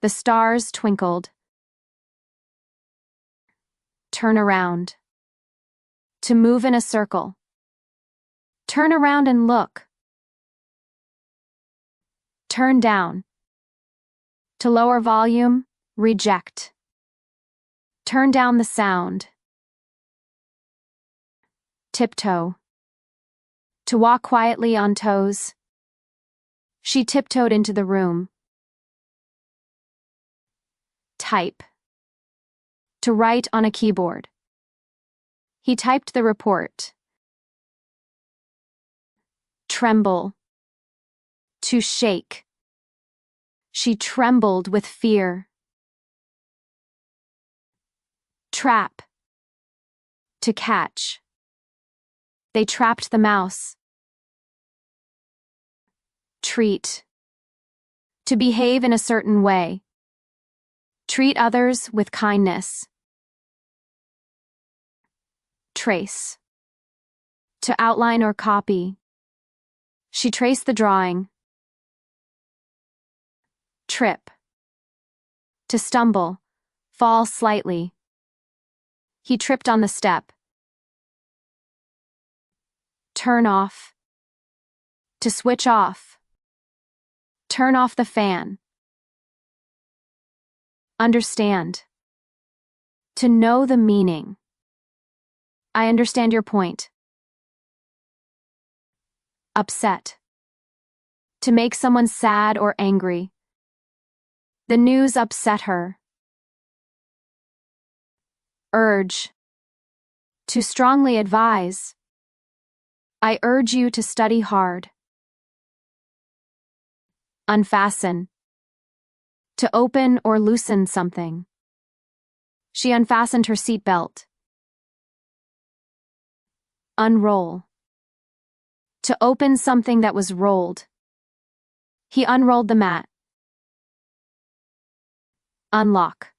Speaker 1: The stars twinkled. Turn around. To move in a circle. Turn around and look. Turn down. To lower volume, reject. Turn down the sound. Tiptoe. To walk quietly on toes. She tiptoed into the room. Type. To write on a keyboard. He typed the report. Tremble. To shake. She trembled with fear. Trap. To catch. They trapped the mouse. Treat. To behave in a certain way. Treat others with kindness. Trace. To outline or copy. She traced the drawing. Trip. To stumble, fall slightly. He tripped on the step. Turn off. To switch off. Turn off the fan. Understand. To know the meaning. I understand your point. Upset. To make someone sad or angry. The news upset her. Urge. To strongly advise. I urge you to study hard. Unfasten. To open or loosen something. She unfastened her seatbelt. Unroll. To open something that was rolled. He unrolled the mat. Unlock.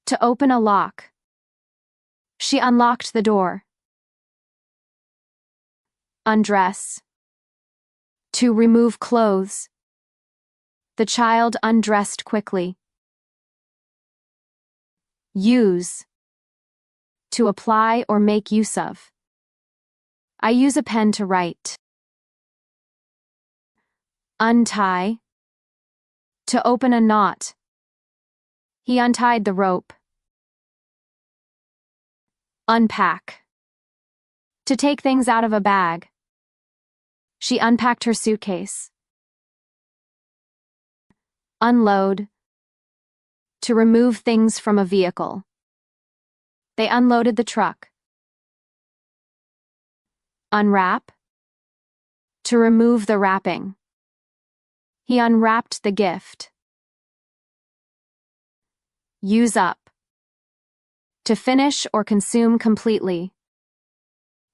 Speaker 1: To open a lock. She unlocked the door. Undress. To remove clothes. The child undressed quickly. Use. To apply or make use of. I use a pen to write. Untie. To open a knot. He untied the rope. Unpack. To take things out of a bag. She unpacked her suitcase. Unload. To remove things from a vehicle. They unloaded the truck. Unwrap. To remove the wrapping. He unwrapped the gift. Use up. To finish or consume completely.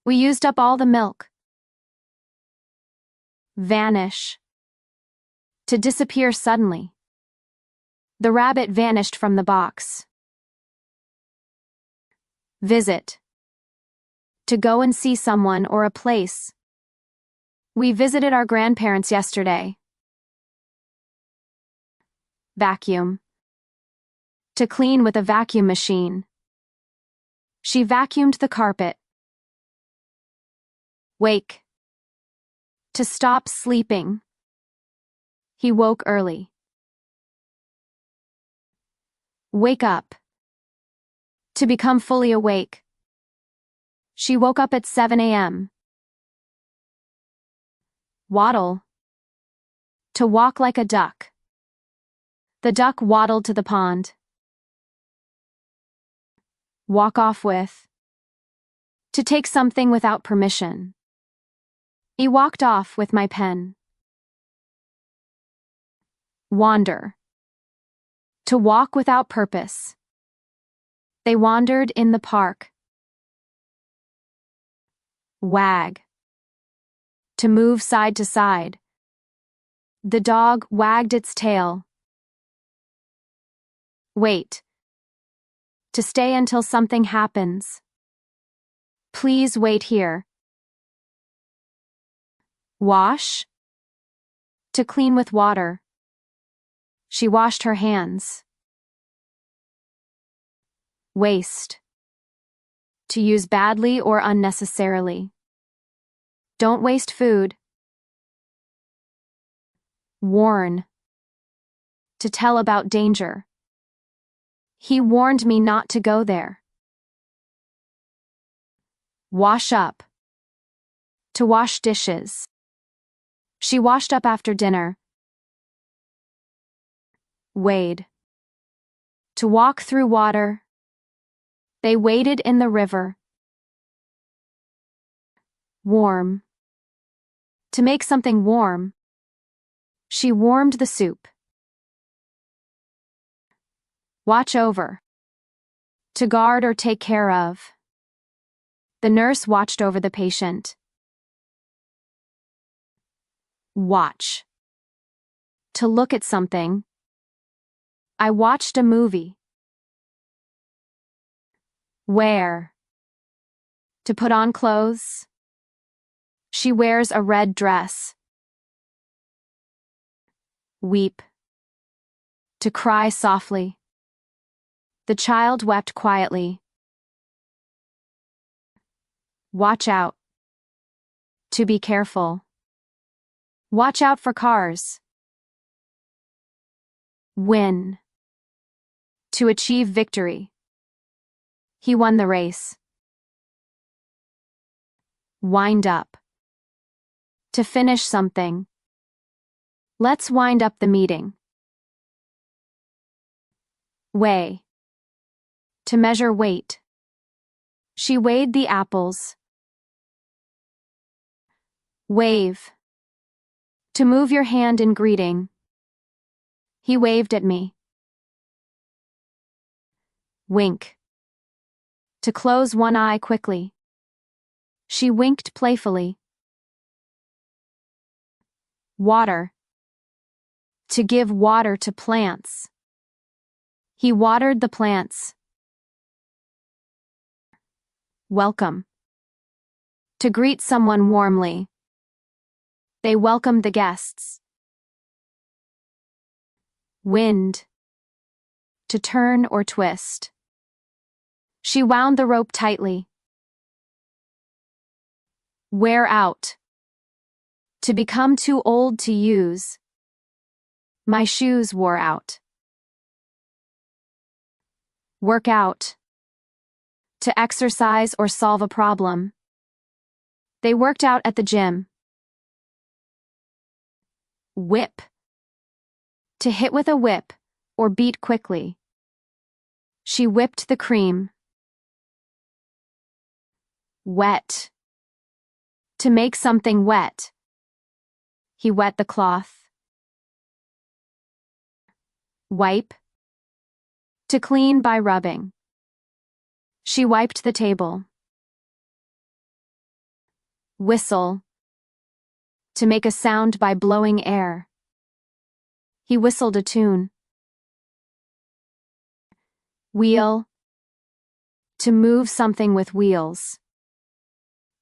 Speaker 1: We used up all the milk. Vanish. To disappear suddenly. The rabbit vanished from the box. Visit. To go and see someone or a place. We visited our grandparents yesterday. Vacuum. To clean with a vacuum machine. She vacuumed the carpet. Wake. To stop sleeping. He woke early. Wake up. To become fully awake. She woke up at 7 a.m. Waddle. To walk like a duck. The duck waddled to the pond. Walk off with. To take something without permission. He walked off with my pen. Wander. To walk without purpose. They wandered in the park. Wag. To move side to side. The dog wagged its tail. Wait. To stay until something happens. Please wait here. Wash. To clean with water. She washed her hands. Waste. To use badly or unnecessarily. Don't waste food. Warn. To tell about danger. He warned me not to go there. Wash up. To wash dishes. She washed up after dinner. Wade. To walk through water. They waded in the river. Warm. To make something warm. She warmed the soup. Watch over. To guard or take care of. The nurse watched over the patient. Watch. To look at something. I watched a movie. Wear. To put on clothes. She wears a red dress. Weep. To cry softly. The child wept quietly. Watch out. To be careful. Watch out for cars. Win. To achieve victory. He won the race. Wind up. To finish something. Let's wind up the meeting. Weigh. To measure weight. She weighed the apples. Wave. To move your hand in greeting. He waved at me. Wink. To close one eye quickly. She winked playfully. Water. To give water to plants. He watered the plants. Welcome. To greet someone warmly. They welcomed the guests. Wind. To turn or twist. She wound the rope tightly. Wear out. To become too old to use. My shoes wore out. Work out. To exercise or solve a problem. They worked out at the gym. Whip. To hit with a whip, or beat quickly. She whipped the cream. Wet. To make something wet. He wet the cloth. Wipe. To clean by rubbing. She wiped the table. Whistle. To make a sound by blowing air. He whistled a tune. Wheel. To move something with wheels.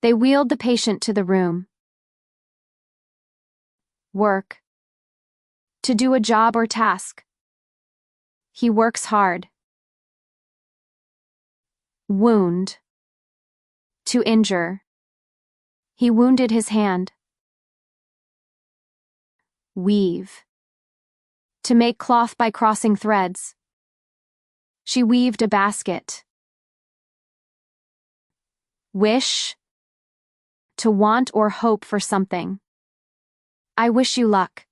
Speaker 1: They wheeled the patient to the room. Work. To do a job or task. He works hard. Wound. To injure. He wounded his hand. Weave. To make cloth by crossing threads. She weaved a basket. Wish. To want or hope for something. I wish you luck.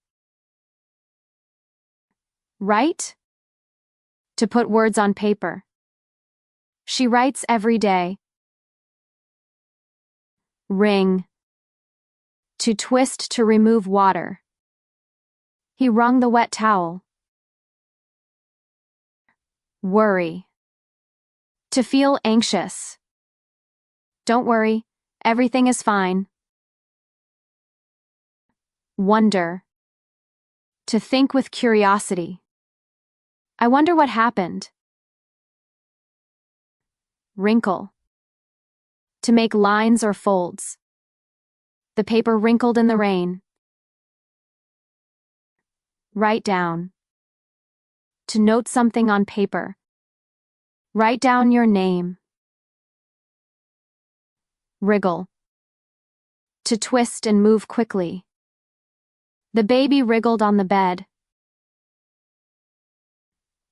Speaker 1: Write. To put words on paper. She writes every day. Wring. To twist to remove water. He wrung the wet towel. Worry. To feel anxious. Don't worry, everything is fine. Wonder. To think with curiosity. I wonder what happened. Wrinkle. To make lines or folds. The paper wrinkled in the rain. Write down. To note something on paper. Write down your name. Wriggle. To twist and move quickly. The baby wriggled on the bed.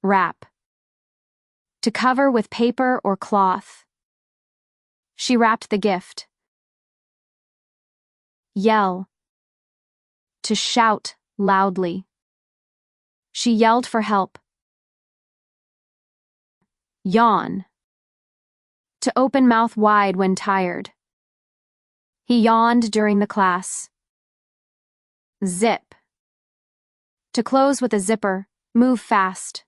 Speaker 1: Wrap. To cover with paper or cloth. She wrapped the gift. Yell. To shout loudly. She yelled for help. Yawn. To open mouth wide when tired. He yawned during the class. Zip. To close with a zipper, move fast.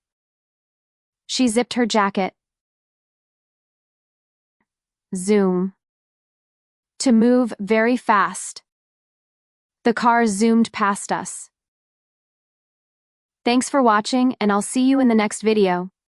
Speaker 1: She zipped her jacket. Zoom. To move very fast. The car zoomed past us. Thanks for watching, and I'll see you in the next video.